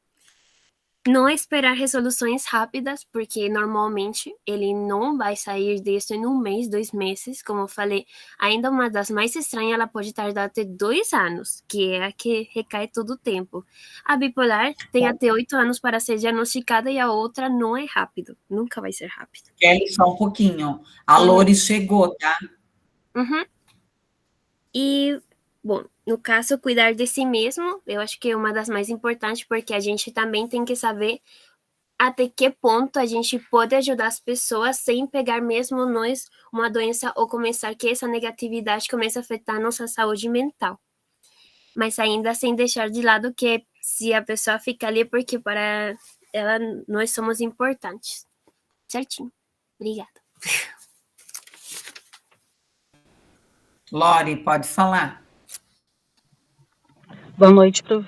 Não esperar resoluções rápidas, porque normalmente ele não vai sair disso em 1 mês, 2 meses, como eu falei. Ainda uma das mais estranhas, ela pode tardar até 2 anos, que é a que recai todo o tempo. A bipolar tem até 8 anos para ser diagnosticada e a outra não é rápido, nunca vai ser rápido. Kelly, só um pouquinho. A Lori chegou, tá? E, bom, no caso, cuidar de si mesmo, eu acho que é uma das mais importantes, porque a gente também tem que saber até que ponto a gente pode ajudar as pessoas sem pegar mesmo nós uma doença ou começar que essa negatividade comece a afetar a nossa saúde mental. Mas ainda sem deixar de lado que se a pessoa fica ali, porque para ela nós somos importantes. Certinho. Obrigada. Lori, pode falar. Boa noite, prof.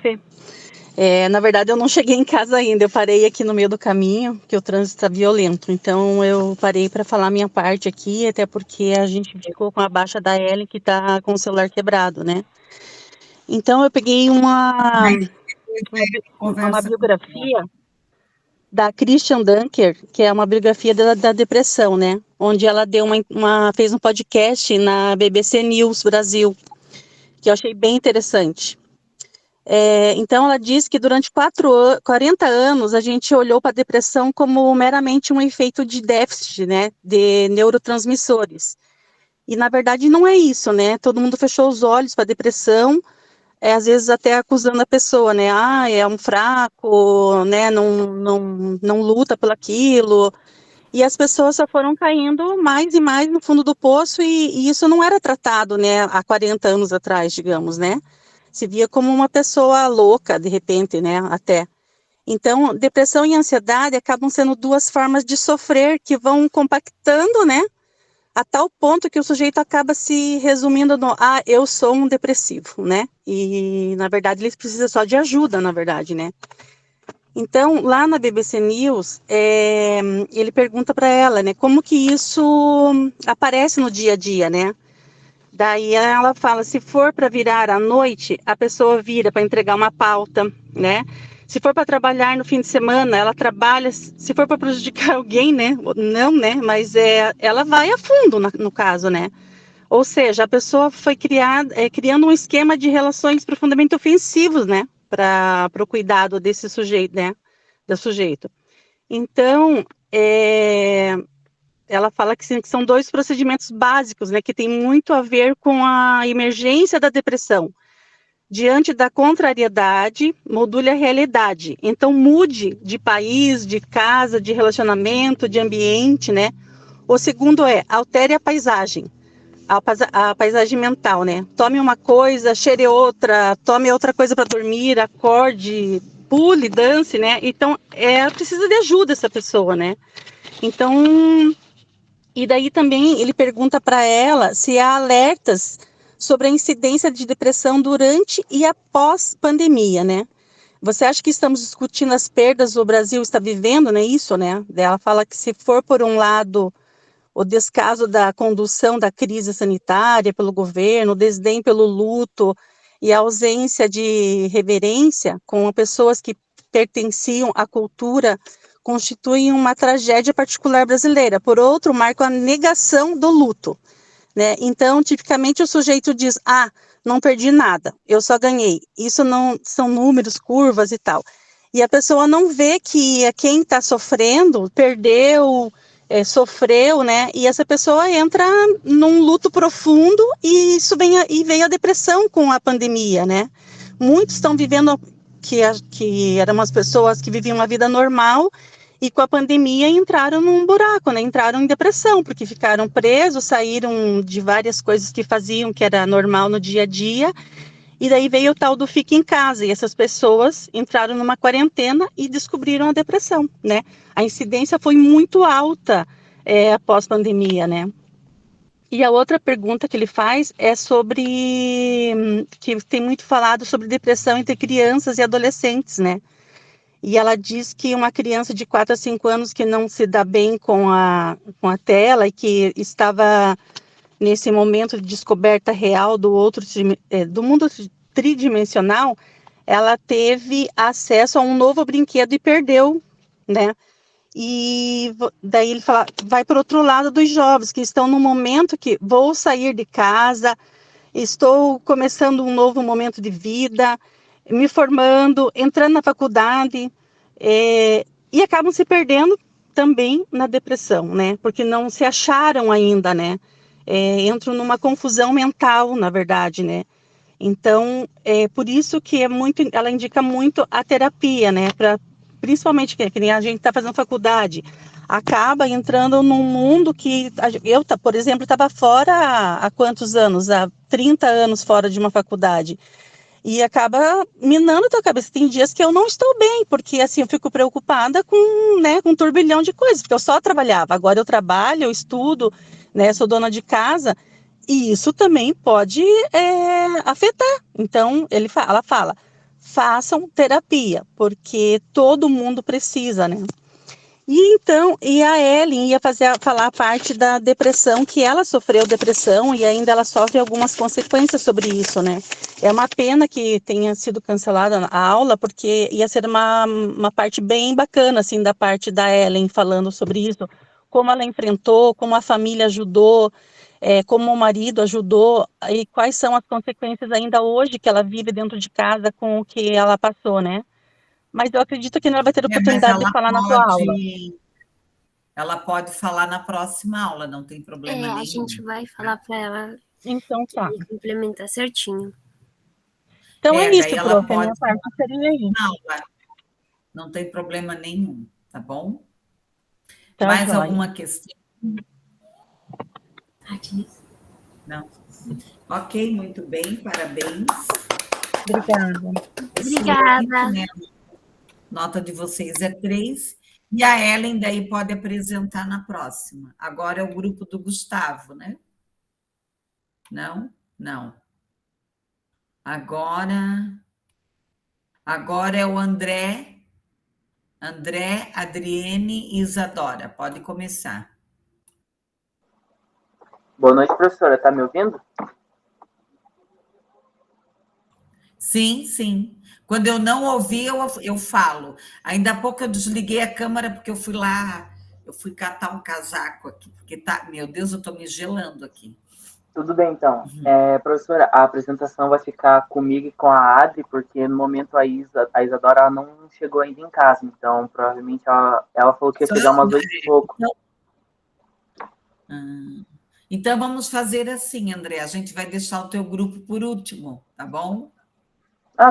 Na verdade, eu não cheguei em casa ainda, eu parei aqui no meio do caminho, que o trânsito está violento, então eu parei para falar a minha parte aqui, até porque a gente ficou com a baixa da Ellen, que está com o celular quebrado, né? Então, eu peguei uma biografia da Christian Dunker, que é uma biografia da depressão, né? Onde ela deu fez um podcast na BBC News Brasil, que eu achei bem interessante. Então, ela diz que durante 40 anos a gente olhou para a depressão como meramente um efeito de déficit, né, de neurotransmissores. E, na verdade, não é isso, né? Todo mundo fechou os olhos para a depressão, às vezes até acusando a pessoa, né? É um fraco, né? Não luta por aquilo. E as pessoas só foram caindo mais e mais no fundo do poço, e isso não era tratado, né, há 40 anos atrás, digamos, né? Se via como uma pessoa louca, de repente, né, até. Então, depressão e ansiedade acabam sendo 2 formas de sofrer que vão compactando, né, a tal ponto que o sujeito acaba se resumindo no, eu sou um depressivo, né? E, na verdade, ele precisa só de ajuda, na verdade, né? Então, lá na BBC News, ele pergunta para ela, né, como que isso aparece no dia a dia, né? Daí ela fala, se for para virar à noite, a pessoa vira para entregar uma pauta, né? Se for para trabalhar no fim de semana, ela trabalha, se for para prejudicar alguém, né? Não, né? Mas ela vai a fundo no caso, né? Ou seja, a pessoa foi criando um esquema de relações profundamente ofensivos, né? Para o cuidado desse sujeito, né? Do sujeito. Então, ela fala que são 2 procedimentos básicos, né? Que tem muito a ver com a emergência da depressão. Diante da contrariedade, module a realidade. Então, mude de país, de casa, de relacionamento, de ambiente, né? O segundo altere a paisagem. A paisagem mental, né? Tome uma coisa, cheire outra, tome outra coisa para dormir, acorde, pule, dance, né? Então, precisa de ajuda essa pessoa, né? Então, e daí também ele pergunta para ela se há alertas sobre a incidência de depressão durante e após pandemia, né? Você acha que estamos discutindo as perdas o Brasil está vivendo, né? Isso, né? Ela fala que se for por um lado o descaso da condução da crise sanitária pelo governo, o desdém pelo luto e a ausência de reverência com pessoas que pertenciam à cultura constituem uma tragédia particular brasileira. Por outro, marca a negação do luto, né? Então, tipicamente o sujeito diz, não perdi nada, eu só ganhei. Isso não são números, curvas e tal. E a pessoa não vê que quem está sofrendo perdeu, sofreu, né? E essa pessoa entra num luto profundo e veio a depressão com a pandemia, né? Muitos estão vivendo que eram umas pessoas que viviam uma vida normal e com a pandemia entraram num buraco, né? Entraram em depressão, porque ficaram presos, saíram de várias coisas que faziam, que era normal no dia a dia, e daí veio o tal do fica em casa, e essas pessoas entraram numa quarentena e descobriram a depressão, né? A incidência foi muito alta após pandemia, né? E a outra pergunta que ele faz é sobre, que tem muito falado sobre depressão entre crianças e adolescentes, né? E ela diz que uma criança de 4 a 5 anos que não se dá bem com a tela e que estava nesse momento de descoberta real do mundo tridimensional, ela teve acesso a um novo brinquedo e perdeu, né? E daí ele fala, vai para o outro lado dos jovens, que estão no momento que vou sair de casa, estou começando um novo momento de vida, me formando, entrando na faculdade, e acabam se perdendo também na depressão, né? Porque não se acharam ainda, né? Entram numa confusão mental, na verdade, né? Então, por isso que ela indica muito a terapia, né? Principalmente que nem a gente está fazendo faculdade, acaba entrando num mundo que eu, por exemplo, estava fora há quantos anos? Há 30 anos fora de uma faculdade. E acaba minando a tua cabeça. Tem dias que eu não estou bem, porque assim, eu fico preocupada com um turbilhão de coisas, porque eu só trabalhava. Agora eu trabalho, eu estudo, né? Sou dona de casa, e isso também pode afetar. Então, ela fala, façam terapia, porque todo mundo precisa, né? E a Ellen ia falar a parte da depressão, que ela sofreu depressão e ainda ela sofre algumas consequências sobre isso, né? É uma pena que tenha sido cancelada a aula, porque ia ser uma parte bem bacana, assim, da parte da Ellen falando sobre isso, como ela enfrentou, como a família ajudou, como o marido ajudou, e quais são as consequências ainda hoje que ela vive dentro de casa com o que ela passou, né? Mas eu acredito que ela vai ter oportunidade de falar na sua aula. Ela pode falar na próxima aula, não tem problema nenhum. A gente vai falar para ela então, tá. implementar certinho. Então é isso, ela prof. A minha parte seria isso. Não tem problema nenhum, tá bom? Tá, mais joia. Alguma questão? Não. Ok, muito bem, parabéns. Obrigada. Obrigada. Né? Nota de vocês é 3. E a Ellen daí pode apresentar na próxima. Agora é o grupo do Gustavo, né? Não? Não. Agora é o André, Adriene e Isadora. Pode começar. Boa noite, professora. Tá me ouvindo? Sim, sim. Quando eu não ouvi, eu falo. Ainda há pouco eu desliguei a câmera porque eu fui catar um casaco aqui, porque tá, meu Deus, eu estou me gelando aqui. Tudo bem, então. Professora, a apresentação vai ficar comigo e com a Adri, porque no momento a Isadora não chegou ainda em casa, então provavelmente ela falou que ia chegar umas 8h pouco. Então vamos fazer assim, André. A gente vai deixar o teu grupo por último, tá bom?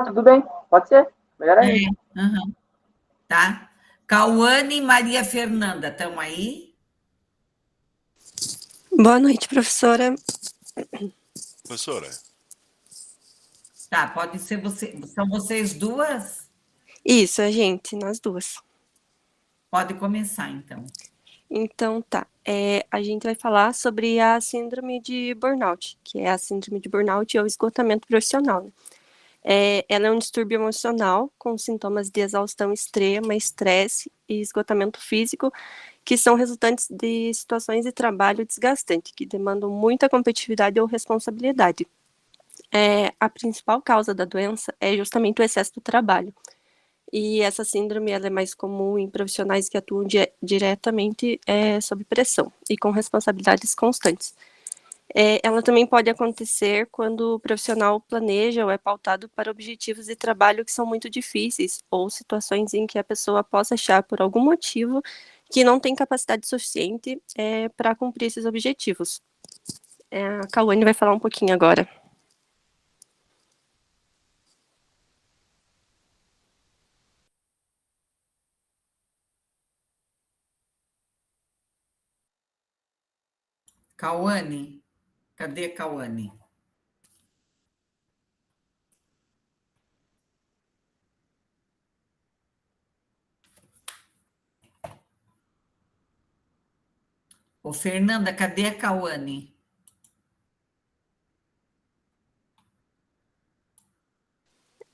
Tudo bem. Pode ser. Melhor ainda. Tá? Cauane e Maria Fernanda, estão aí? Boa noite, professora. Professora. Tá, pode ser você. São vocês duas? Isso, a gente, nós duas. Pode começar, então. Então, tá. A gente vai falar sobre a síndrome de burnout, que é a síndrome de burnout ou esgotamento profissional, né? Ela é um distúrbio emocional com sintomas de exaustão extrema, estresse e esgotamento físico, que são resultantes de situações de trabalho desgastante, que demandam muita competitividade ou responsabilidade. A principal causa da doença é justamente o excesso do trabalho. E essa síndrome ela é mais comum em profissionais que atuam diretamente sob pressão e com responsabilidades constantes. Ela também pode acontecer quando o profissional planeja ou é pautado para objetivos de trabalho que são muito difíceis, ou situações em que a pessoa possa achar, por algum motivo, que não tem capacidade suficiente para cumprir esses objetivos. A Cauane vai falar um pouquinho agora. Cauane? Cadê Cauane? Ô, Fernanda, cadê a Cauane?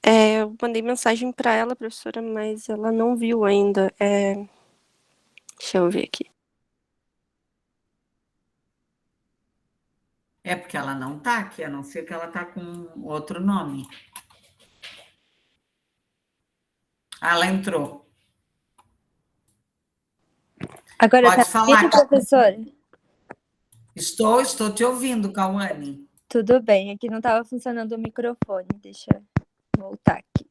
Eu mandei mensagem para ela, professora, mas ela não viu ainda. Deixa eu ver aqui. Porque ela não está aqui, a não ser que ela está com outro nome. Ela entrou. Agora Pode tá falar. ouvindo, professora? Estou te ouvindo, Cauane. Tudo bem, aqui não estava funcionando o microfone. Deixa eu voltar aqui.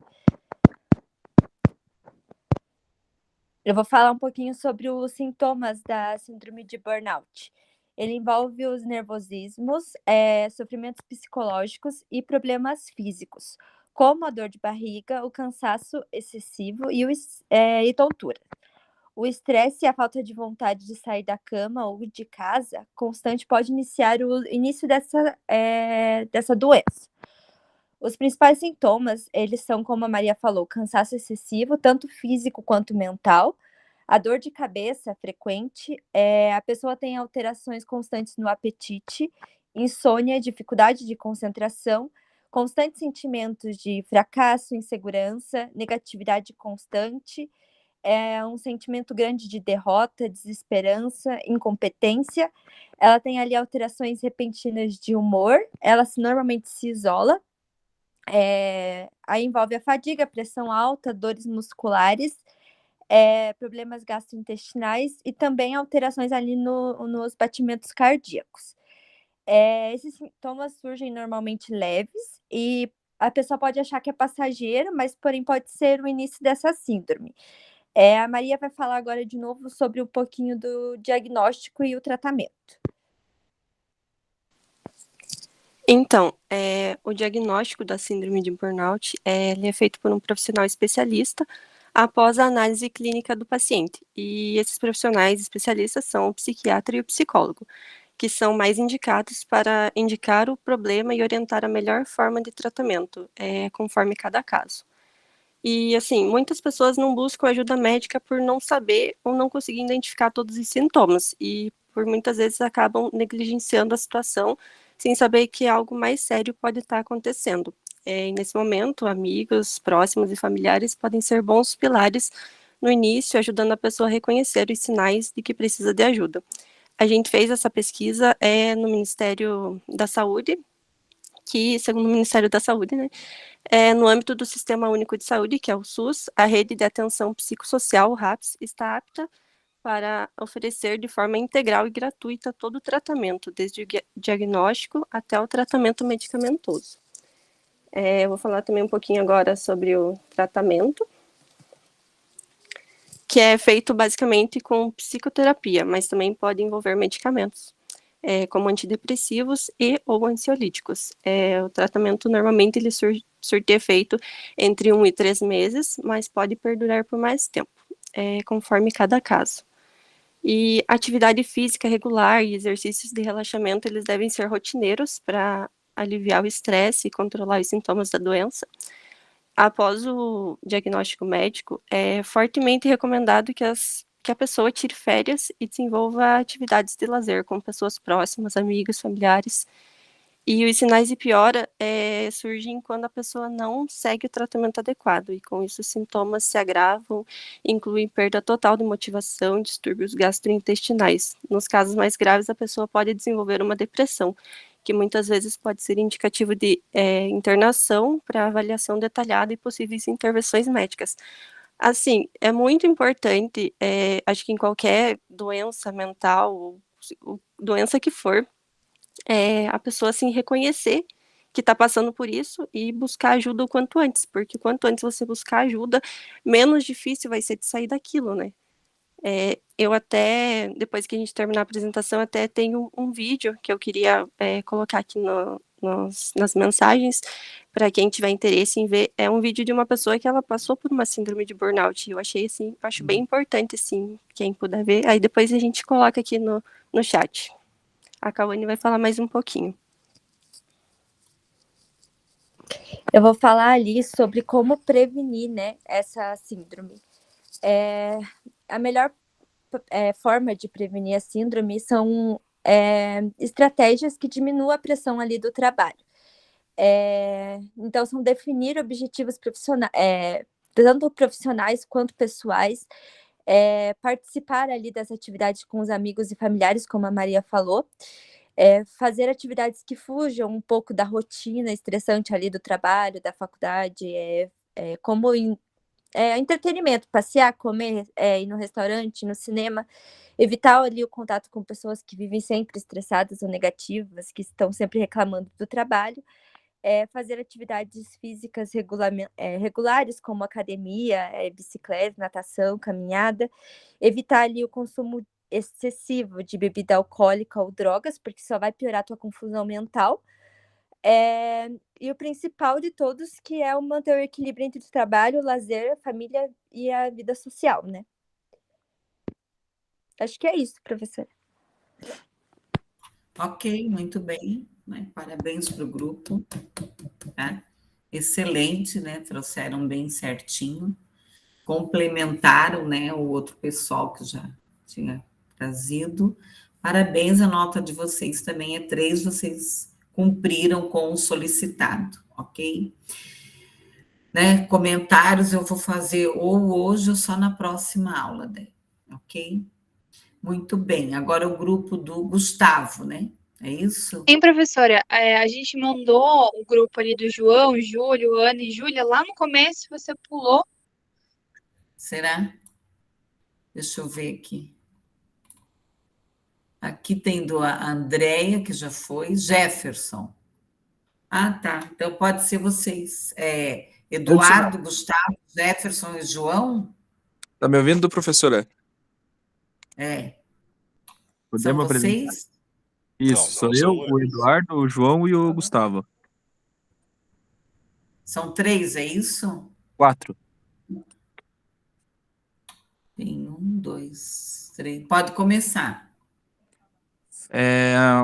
Eu vou falar um pouquinho sobre os sintomas da síndrome de burnout. Ele envolve os nervosismos, sofrimentos psicológicos e problemas físicos, como a dor de barriga, o cansaço excessivo e tontura. O estresse e a falta de vontade de sair da cama ou de casa constante pode iniciar o início dessa doença. Os principais sintomas, eles são, como a Maria falou, cansaço excessivo, tanto físico quanto mental, a dor de cabeça frequente, a pessoa tem alterações constantes no apetite, insônia, dificuldade de concentração, constantes sentimentos de fracasso, insegurança, negatividade constante, um sentimento grande de derrota, desesperança, incompetência. Ela tem ali alterações repentinas de humor, ela normalmente se isola. Aí envolve a fadiga, pressão alta, dores musculares, problemas gastrointestinais e também alterações ali nos batimentos cardíacos. Esses sintomas surgem normalmente leves e a pessoa pode achar que é passageiro, mas porém pode ser o início dessa síndrome. A Maria vai falar agora de novo sobre um pouquinho do diagnóstico e o tratamento. Então, o diagnóstico da síndrome de burnout ele é feito por um profissional especialista após a análise clínica do paciente. E esses profissionais especialistas são o psiquiatra e o psicólogo, que são mais indicados para indicar o problema e orientar a melhor forma de tratamento, conforme cada caso. E, assim, muitas pessoas não buscam ajuda médica por não saber ou não conseguir identificar todos os sintomas, e por muitas vezes acabam negligenciando a situação sem saber que algo mais sério pode estar acontecendo. E nesse momento, amigos, próximos e familiares podem ser bons pilares no início, ajudando a pessoa a reconhecer os sinais de que precisa de ajuda. A gente fez essa pesquisa no Ministério da Saúde, que, segundo o Ministério da Saúde, né, no âmbito do Sistema Único de Saúde, que é o SUS, a rede de atenção psicossocial, o RAPS, está apta para oferecer de forma integral e gratuita todo o tratamento, desde o diagnóstico até o tratamento medicamentoso. Eu vou falar também um pouquinho agora sobre o tratamento, que é feito basicamente com psicoterapia, mas também pode envolver medicamentos, como antidepressivos e ou ansiolíticos. O tratamento normalmente ele surte efeito entre 1 e 3 meses, mas pode perdurar por mais tempo, conforme cada caso. E atividade física regular e exercícios de relaxamento, eles devem ser rotineiros para aliviar o estresse e controlar os sintomas da doença. Após o diagnóstico médico, é fortemente recomendado que a pessoa tire férias e desenvolva atividades de lazer com pessoas próximas, amigos, familiares. E os sinais de piora surgem quando a pessoa não segue o tratamento adequado, e com isso os sintomas se agravam, incluem perda total de motivação, distúrbios gastrointestinais. Nos casos mais graves, a pessoa pode desenvolver uma depressão, que muitas vezes pode ser indicativo de internação para avaliação detalhada e possíveis intervenções médicas. Assim, é muito importante, acho que em qualquer doença mental, ou doença que for, a pessoa, assim, reconhecer que está passando por isso e buscar ajuda o quanto antes, porque quanto antes você buscar ajuda, menos difícil vai ser de sair daquilo, né? Eu até, depois que a gente terminar a apresentação, até tenho um vídeo que eu queria colocar aqui nas mensagens, para quem tiver interesse em ver. É um vídeo de uma pessoa que ela passou por uma síndrome de burnout, e eu achei, assim, acho bem importante, assim, quem puder ver. Aí depois a gente coloca aqui no chat. A Cauane vai falar mais um pouquinho. Eu vou falar ali sobre como prevenir, né, essa síndrome. A melhor forma de prevenir a síndrome são estratégias que diminuam a pressão ali do trabalho. Então, são definir objetivos profissionais, tanto profissionais quanto pessoais, participar ali das atividades com os amigos e familiares, como a Maria falou, fazer atividades que fujam um pouco da rotina estressante ali do trabalho, da faculdade, como entretenimento, passear, comer, ir no restaurante, no cinema, evitar ali o contato com pessoas que vivem sempre estressadas ou negativas, que estão sempre reclamando do trabalho, fazer atividades físicas regulares, como academia, bicicleta, natação, caminhada, evitar ali o consumo excessivo de bebida alcoólica ou drogas, porque só vai piorar a tua confusão mental. E o principal de todos, que é manter o equilíbrio entre o trabalho, o lazer, a família e a vida social, né? Acho que é isso, professora. Ok, muito bem, né? Parabéns para o grupo, tá? Excelente, né? Trouxeram bem certinho, complementaram, né, o outro pessoal que já tinha trazido. Parabéns, a nota de vocês também é 3, vocês cumpriram com o solicitado, ok? Né? Comentários eu vou fazer ou hoje ou só na próxima aula, né? Ok? Muito bem, agora o grupo do Gustavo, né? É isso? Sim, professora, a gente mandou o grupo ali do João, Júlio, Ana e Júlia lá no começo, você pulou. Será? Deixa eu ver aqui. Aqui tem do Andréia, que já foi, Jefferson. Ah, tá. Então pode ser vocês. Eduardo, Gustavo, Jefferson e João? Tá me ouvindo, professora? São Podemos apresentar? vocês? Isso, sou eu, o Eduardo, o João e o Gustavo. São 3, é isso? 4. Tem 1, 2, 3. Pode começar.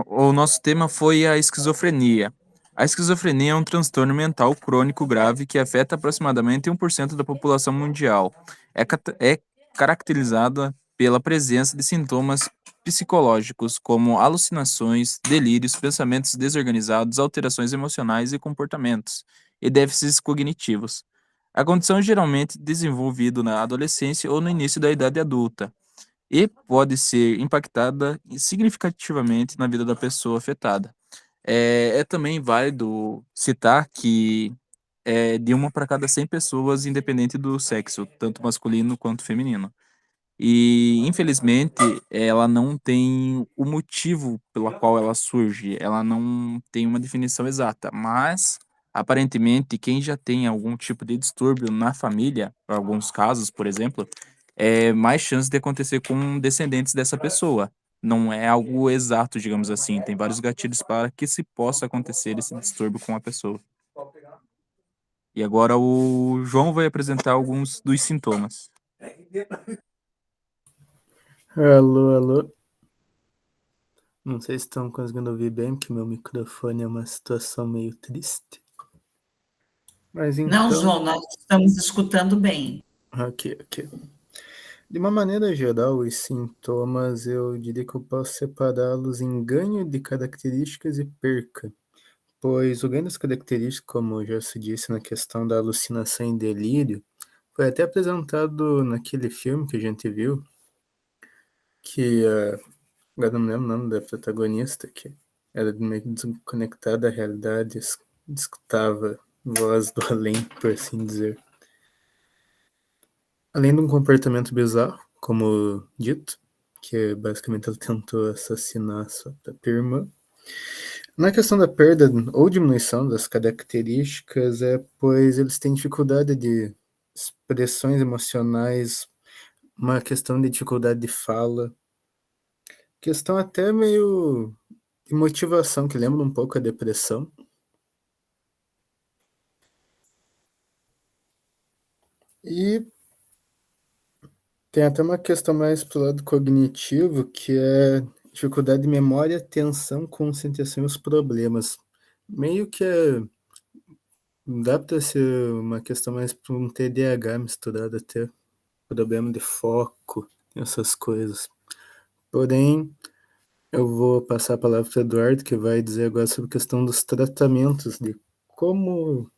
O nosso tema foi a esquizofrenia. A esquizofrenia é um transtorno mental crônico grave que afeta aproximadamente 1% da população mundial. É caracterizada pela presença de sintomas psicológicos, como alucinações, delírios, pensamentos desorganizados, alterações emocionais e comportamentos, e déficits cognitivos. A condição é geralmente desenvolvida na adolescência ou no início da idade adulta, e pode ser impactada significativamente na vida da pessoa afetada. É também válido citar que é de 1 para cada 100 pessoas, independente do sexo, tanto masculino quanto feminino. E, infelizmente, ela não tem o motivo pelo qual ela surge, ela não tem uma definição exata, mas, aparentemente, quem já tem algum tipo de distúrbio na família, em alguns casos, por exemplo, é mais chance de acontecer com descendentes dessa pessoa. Não é algo exato, digamos assim, tem vários gatilhos para que se possa acontecer esse distúrbio com a pessoa. E agora o João vai apresentar alguns dos sintomas. Alô, alô. Não sei se estão conseguindo ouvir bem, porque meu microfone é uma situação meio triste. Mas Não, então... João, nós estamos escutando bem. Ok. De uma maneira geral, os sintomas, eu diria que eu posso separá-los em ganho de características e perca. Pois o ganho das características, como já se disse na questão da alucinação e delírio, foi até apresentado naquele filme que a gente viu, que agora não lembro o nome da protagonista, que era meio desconectada da realidade, escutava voz do além, por assim dizer. Além de um comportamento bizarro, como dito, que basicamente ela tentou assassinar sua própria irmã. Na questão da perda ou diminuição das características, pois eles têm dificuldade de expressões emocionais, uma questão de dificuldade de fala, questão até meio de motivação, que lembra um pouco a depressão. E tem até uma questão mais pro lado cognitivo, que é dificuldade de memória, atenção, concentração e os problemas. Meio que dá para ser uma questão mais para um TDAH misturado até, problema de foco, essas coisas. Porém, eu vou passar a palavra para o Eduardo, que vai dizer agora sobre a questão dos tratamentos, de como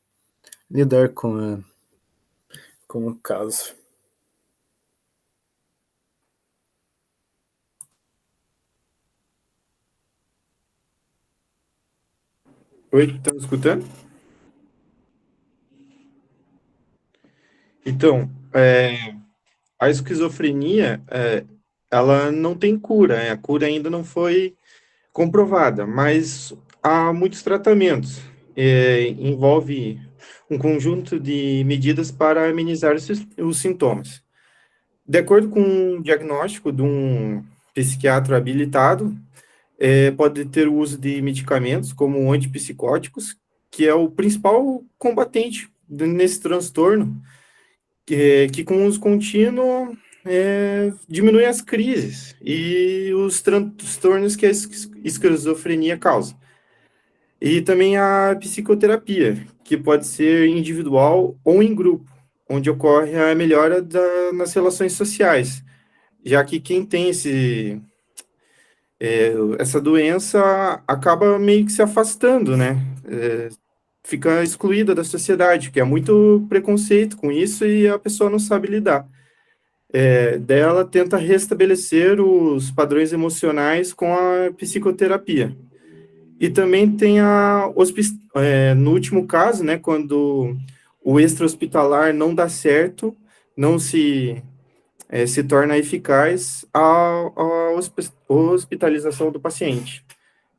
lidar com o caso. Oi, estão me escutando? Então, a esquizofrenia, ela não tem cura, a cura ainda não foi comprovada, mas há muitos tratamentos. Envolve um conjunto de medidas para amenizar os sintomas. De acordo com um diagnóstico de um psiquiatra habilitado, pode ter o uso de medicamentos como antipsicóticos, que é o principal combatente nesse transtorno, que com uso contínuo diminui as crises e os transtornos que a esquizofrenia causa. E também a psicoterapia, que pode ser individual ou em grupo, onde ocorre a melhora nas relações sociais, já que quem tem essa doença acaba meio que se afastando, né? Fica excluída da sociedade, porque há muito preconceito com isso e a pessoa não sabe lidar. Dela tenta restabelecer os padrões emocionais com a psicoterapia. E também tem no último caso, né, quando o extra-hospitalar não dá certo, não se torna eficaz a hospitalização do paciente,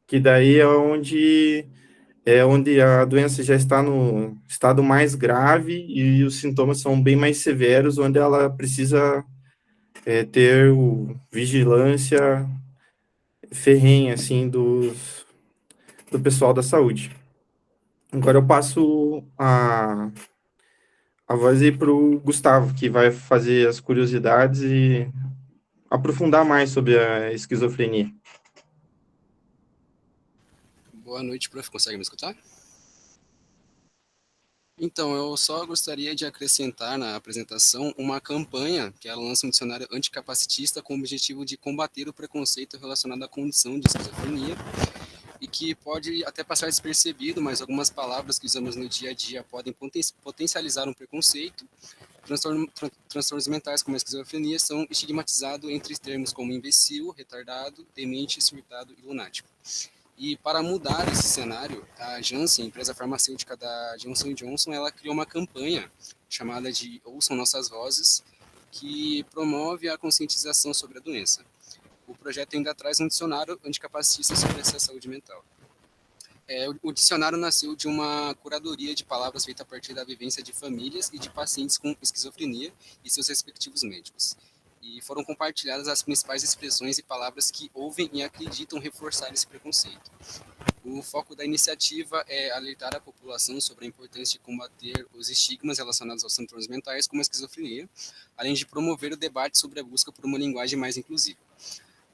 que daí é onde a doença já está no estado mais grave e os sintomas são bem mais severos, onde ela precisa ter vigilância ferrenha, assim, do pessoal da saúde. Agora eu passo a voz aí para o Gustavo, que vai fazer as curiosidades e aprofundar mais sobre a esquizofrenia. Boa noite, prof. Consegue me escutar? Então, eu só gostaria de acrescentar na apresentação uma campanha que ela lança um dicionário anticapacitista com o objetivo de combater o preconceito relacionado à condição de esquizofrenia e que pode até passar despercebido, mas algumas palavras que usamos no dia a dia podem potencializar um preconceito. Transtornos mentais como a esquizofrenia são estigmatizados entre termos como imbecil, retardado, demente, surtado e lunático. E para mudar esse cenário, a Janssen, empresa farmacêutica da Johnson & Johnson, ela criou uma campanha chamada de Ouçam Nossas Vozes, que promove a conscientização sobre a doença. O projeto ainda traz um dicionário anticapacitista sobre essa saúde mental. O dicionário nasceu de uma curadoria de palavras feita a partir da vivência de famílias e de pacientes com esquizofrenia e seus respectivos médicos. E foram compartilhadas as principais expressões e palavras que ouvem e acreditam reforçar esse preconceito. O foco da iniciativa é alertar a população sobre a importância de combater os estigmas relacionados aos transtornos mentais, como a esquizofrenia, além de promover o debate sobre a busca por uma linguagem mais inclusiva.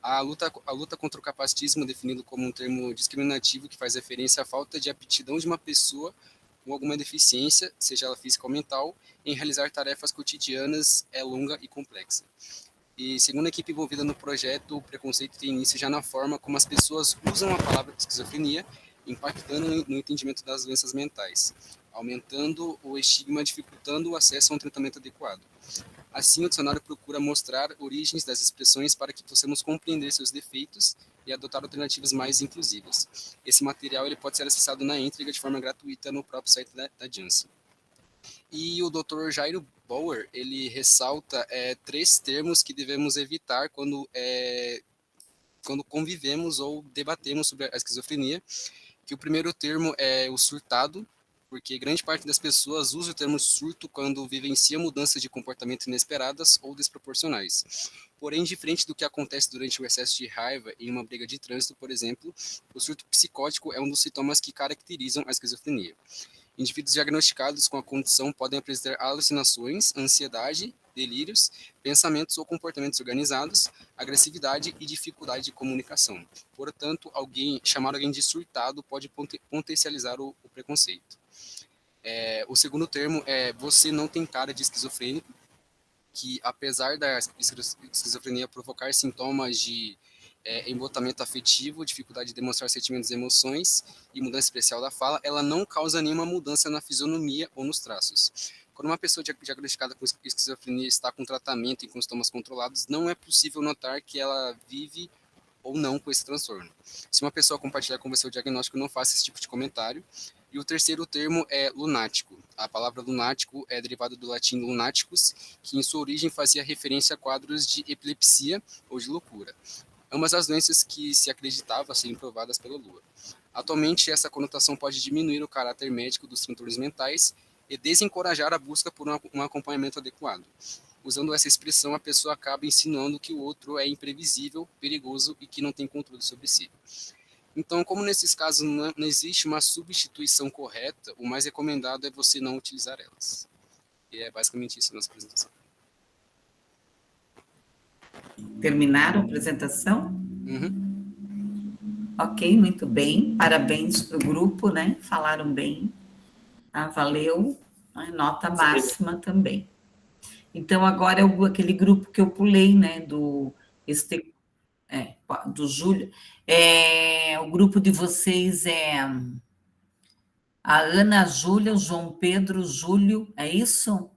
A luta contra o capacitismo, definido como um termo discriminativo que faz referência à falta de aptidão de uma pessoa com alguma deficiência, seja ela física ou mental, em realizar tarefas cotidianas, é longa e complexa. E segundo a equipe envolvida no projeto, o preconceito tem início já na forma como as pessoas usam a palavra esquizofrenia, impactando no entendimento das doenças mentais, aumentando o estigma, dificultando o acesso a um tratamento adequado. Assim, o dicionário procura mostrar origens das expressões para que possamos compreender seus defeitos e adotar alternativas mais inclusivas. Esse material ele pode ser acessado na íntegra de forma gratuita no próprio site da Janssen. E o Dr. Jairo Bauer, ele ressalta 3 termos que devemos evitar quando convivemos ou debatemos sobre a esquizofrenia, que o primeiro termo é o surtado, porque grande parte das pessoas usa o termo surto quando vivencia mudanças de comportamento inesperadas ou desproporcionais. Porém, diferente do que acontece durante o excesso de raiva em uma briga de trânsito, por exemplo, o surto psicótico é um dos sintomas que caracterizam a esquizofrenia. Indivíduos diagnosticados com a condição podem apresentar alucinações, ansiedade, delírios, pensamentos ou comportamentos organizados, agressividade e dificuldade de comunicação. Portanto, chamar alguém de surtado pode potencializar o preconceito. O segundo termo é você não tem cara de esquizofrênico, que apesar da esquizofrenia provocar sintomas de embotamento afetivo, dificuldade de demonstrar sentimentos e emoções e mudança especial da fala, ela não causa nenhuma mudança na fisionomia ou nos traços. Quando uma pessoa diagnosticada com esquizofrenia está com tratamento e com sintomas controlados, não é possível notar que ela vive ou não com esse transtorno. Se uma pessoa compartilhar com você o diagnóstico, não faça esse tipo de comentário. E o terceiro termo é lunático. A palavra lunático é derivada do latim lunaticus, que em sua origem fazia referência a quadros de epilepsia ou de loucura. Ambas as doenças que se acreditava serem provadas pela Lua. Atualmente, essa conotação pode diminuir o caráter médico dos transtornos mentais e desencorajar a busca por um acompanhamento adequado. Usando essa expressão, a pessoa acaba insinuando que o outro é imprevisível, perigoso e que não tem controle sobre si. Então, como nesses casos não existe uma substituição correta, o mais recomendado é você não utilizar elas. E é basicamente isso a nossa apresentação. Terminaram a apresentação? Ok, muito bem. Parabéns para o grupo, né? Falaram bem. Ah, valeu. Nota máxima também. Então, agora é aquele grupo que eu pulei, né? Do Júlio. O grupo de vocês é a Ana, a Júlia, o João Pedro, o Júlio, é isso?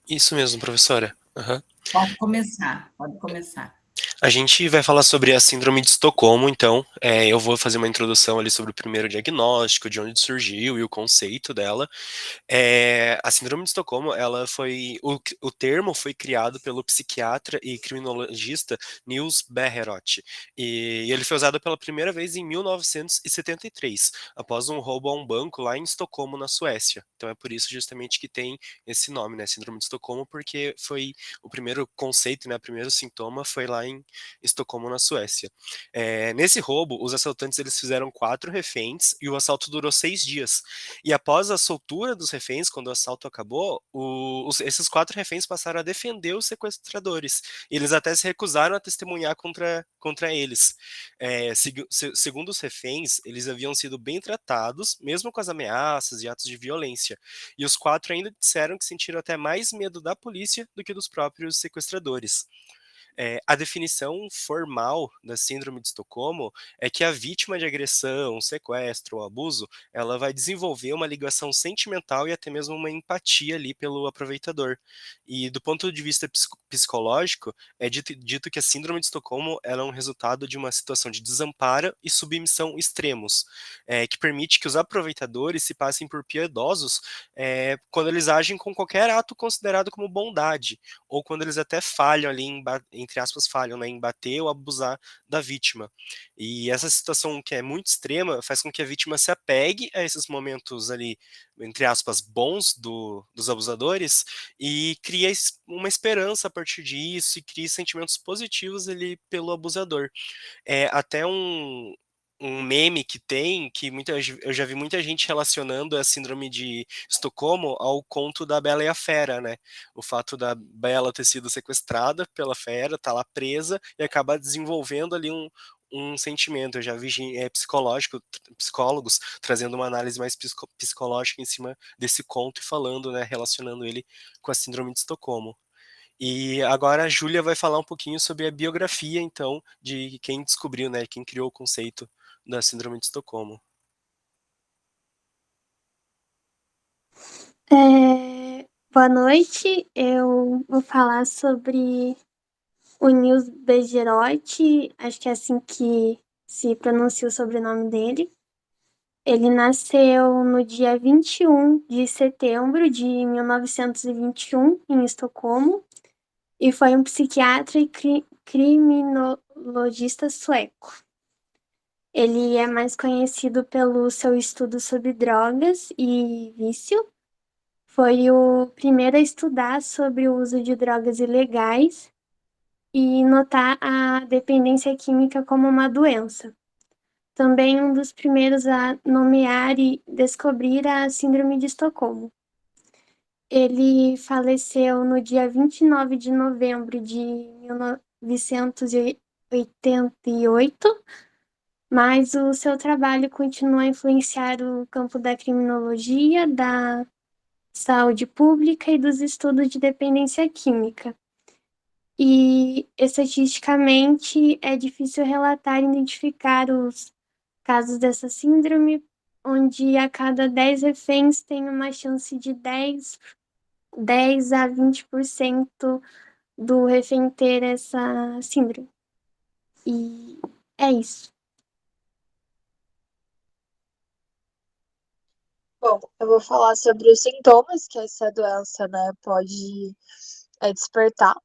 Isso mesmo, professora. Uhum. Pode começar, pode começar. A gente vai falar sobre a síndrome de Estocolmo, então eu vou fazer uma introdução ali sobre o primeiro diagnóstico, de onde surgiu e o conceito dela. A síndrome de Estocolmo, ela foi, o termo foi criado pelo psiquiatra e criminologista Niels Bejerot, e ele foi usado pela primeira vez em 1973, após um roubo a um banco lá em Estocolmo, na Suécia. Então é por isso justamente que tem esse nome, né, síndrome de Estocolmo, porque foi o primeiro conceito, né, o primeiro sintoma foi lá lá em Estocolmo, na Suécia. Nesse roubo, os assaltantes eles fizeram 4 reféns e o assalto durou 6 dias. E após a soltura dos reféns, quando o assalto acabou, esses 4 reféns passaram a defender os sequestradores. Eles até se recusaram a testemunhar contra eles. Segundo os reféns, eles haviam sido bem tratados, mesmo com as ameaças e atos de violência. E os 4 ainda disseram que sentiram até mais medo da polícia do que dos próprios sequestradores. A definição formal da síndrome de Estocolmo é que a vítima de agressão, sequestro ou abuso, ela vai desenvolver uma ligação sentimental e até mesmo uma empatia ali pelo aproveitador. E do ponto de vista psicológico, é dito que a síndrome de Estocolmo ela é um resultado de uma situação de desamparo e submissão extremos, que permite que os aproveitadores se passem por piedosos quando eles agem com qualquer ato considerado como bondade, ou quando eles até falham ali entre aspas, falham, né, em bater ou abusar da vítima. E essa situação que é muito extrema faz com que a vítima se apegue a esses momentos ali, entre aspas, bons dos abusadores e cria uma esperança a partir disso e cria sentimentos positivos ali pelo abusador. Até um meme que tem, que eu já vi muita gente relacionando a síndrome de Estocolmo ao conto da Bela e a Fera, né? O fato da Bela ter sido sequestrada pela fera, tá lá presa e acaba desenvolvendo ali um sentimento. Eu já vi psicólogos trazendo uma análise mais psicológica em cima desse conto e falando, né, relacionando ele com a síndrome de Estocolmo. E agora a Júlia vai falar um pouquinho sobre a biografia, então, de quem descobriu, né, quem criou o conceito da síndrome de Estocolmo. Boa noite, eu vou falar sobre o Nils Begeroth, acho que é assim que se pronuncia o sobrenome dele. Ele nasceu no dia 21 de setembro de 1921, em Estocolmo, e foi um psiquiatra e criminologista sueco. Ele é mais conhecido pelo seu estudo sobre drogas e vício. Foi o primeiro a estudar sobre o uso de drogas ilegais e notar a dependência química como uma doença. Também um dos primeiros a nomear e descobrir a síndrome de Estocolmo. Ele faleceu no dia 29 de novembro de 1988, mas o seu trabalho continua a influenciar o campo da criminologia, da saúde pública e dos estudos de dependência química. E, estatisticamente, é difícil relatar e identificar os casos dessa síndrome, onde a cada 10 reféns tem uma chance de 10 a 20% do refém ter essa síndrome. E é isso. Bom, eu vou falar sobre os sintomas que essa doença, né, pode despertar.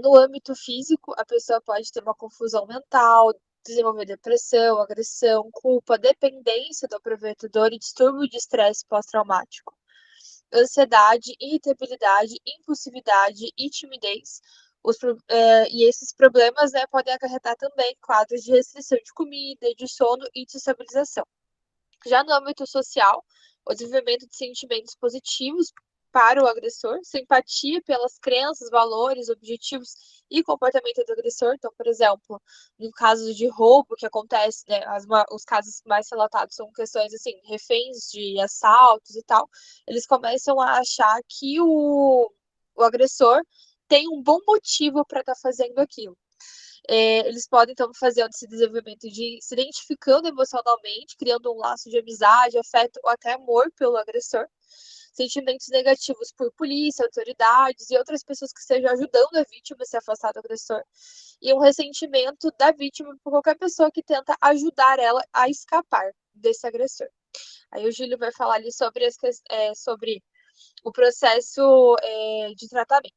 No âmbito físico, a pessoa pode ter uma confusão mental, desenvolver depressão, agressão, culpa, dependência do aproveitador e distúrbio de estresse pós-traumático, ansiedade, irritabilidade, impulsividade e timidez. E esses problemas, né, podem acarretar também quadros de restrição de comida, de sono e desestabilização. Já no âmbito social, o desenvolvimento de sentimentos positivos para o agressor, simpatia pelas crenças, valores, objetivos e comportamento do agressor. Então, por exemplo, no caso de roubo que acontece, né, os casos mais relatados são questões assim, reféns de assaltos e tal, eles começam a achar que o agressor tem um bom motivo para estar fazendo aquilo. Eles podem, então, fazer esse desenvolvimento de se identificando emocionalmente, criando um laço de amizade, afeto ou até amor pelo agressor. Sentimentos negativos por polícia, autoridades e outras pessoas que estejam ajudando a vítima a se afastar do agressor. E um ressentimento da vítima por qualquer pessoa que tenta ajudar ela a escapar desse agressor. Aí o Júlio vai falar ali sobre o processo de tratamento.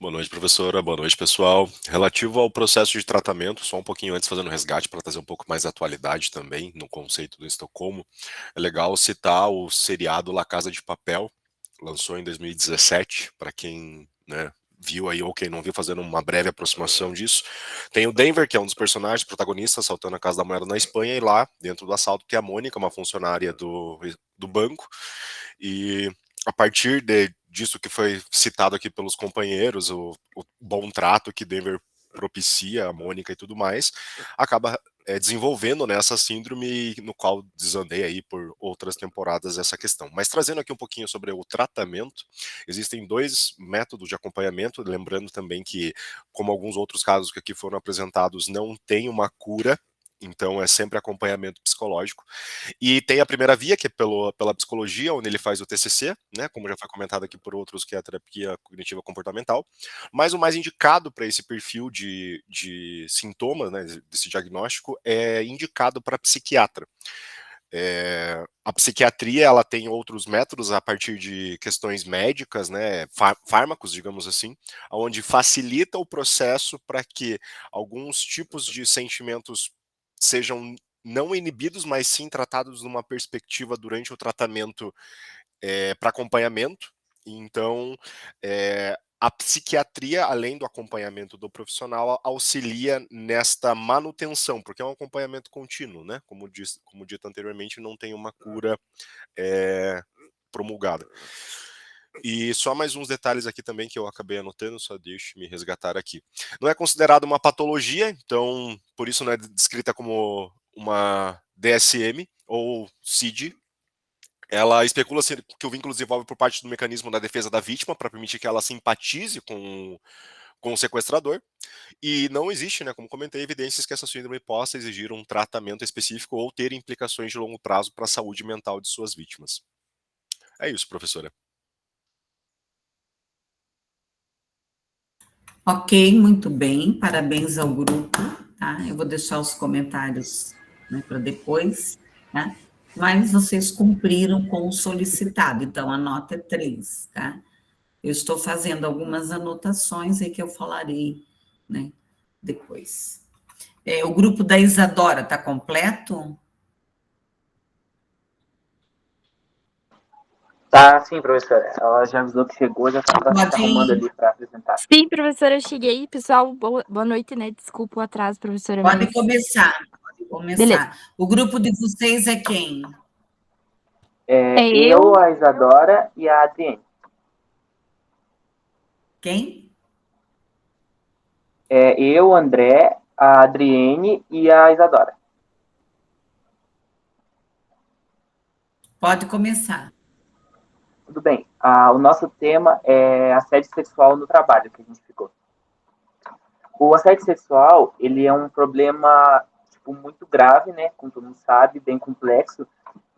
Boa noite, professora. Boa noite, pessoal. Relativo ao processo de tratamento, só um pouquinho antes fazendo um resgate para trazer um pouco mais de atualidade também no conceito do Estocolmo, é legal citar o seriado La Casa de Papel, lançou em 2017, para quem, né, viu aí, ou quem não viu, fazendo uma breve aproximação disso. Tem o Denver, que é um dos personagens protagonistas, assaltando a Casa da Moeda na Espanha, e lá, dentro do assalto, tem a Mônica, uma funcionária do banco, e a partir disso que foi citado aqui pelos companheiros, o bom trato que Denver propicia a Mônica e tudo mais, acaba desenvolvendo, né, essa síndrome, no qual desandei aí por outras temporadas essa questão. Mas trazendo aqui um pouquinho sobre o tratamento, existem 2 métodos de acompanhamento, lembrando também que, como alguns outros casos que aqui foram apresentados, não tem uma cura, então é sempre acompanhamento psicológico. E tem a primeira via, que é pela psicologia, onde ele faz o TCC, né, como já foi comentado aqui por outros, que é a terapia cognitiva comportamental, mas o mais indicado para esse perfil de sintomas, né, desse diagnóstico, é indicado para psiquiatra. A psiquiatria, ela tem outros métodos a partir de questões médicas, né, fármacos, digamos assim, onde facilita o processo para que alguns tipos de sentimentos sejam não inibidos, mas sim tratados numa perspectiva durante o tratamento para acompanhamento. Então, a psiquiatria, além do acompanhamento do profissional, auxilia nesta manutenção, porque é um acompanhamento contínuo, né? Como dito anteriormente, não tem uma cura promulgada. E só mais uns detalhes aqui também que eu acabei anotando, só deixe-me resgatar aqui. Não é considerado uma patologia, então por isso não é descrita como uma DSM ou CID. Ela especula que o vínculo desenvolve por parte do mecanismo da defesa da vítima para permitir que ela simpatize com o sequestrador. E não existe, né, como comentei, evidências que essa síndrome possa exigir um tratamento específico ou ter implicações de longo prazo para a saúde mental de suas vítimas. É isso, professora. Ok, muito bem, parabéns ao grupo, tá? Eu vou deixar os comentários, né, para depois, tá? Mas vocês cumpriram com o solicitado, então a nota é 3, tá? Eu estou fazendo algumas anotações aí que eu falarei, né, depois. O grupo da Isadora está completo? Tá, sim, professora. Ela já avisou que chegou, já está se arrumando ali para apresentar. Sim, professora, eu cheguei. Pessoal, boa noite, né? Desculpa o atraso, professora. Pode começar, pode começar. Beleza. O grupo de vocês é quem? Eu, a Isadora e a Adriene. Quem? Eu, o André, a Adriene e a Isadora. Pode começar. Tudo bem. O nosso tema é assédio sexual no trabalho, que a gente ficou. O assédio sexual, ele é um problema muito grave, né? Como todo mundo sabe, bem complexo.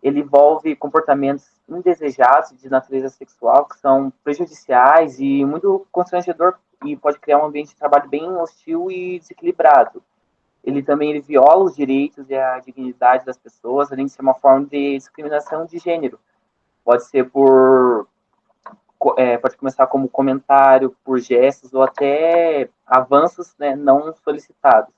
Ele envolve comportamentos indesejados de natureza sexual que são prejudiciais e muito constrangedor e pode criar um ambiente de trabalho bem hostil e desequilibrado. Ele também viola os direitos e a dignidade das pessoas, além de ser uma forma de discriminação de gênero. Pode ser pode começar como comentário, por gestos ou até avanços, né, não solicitados.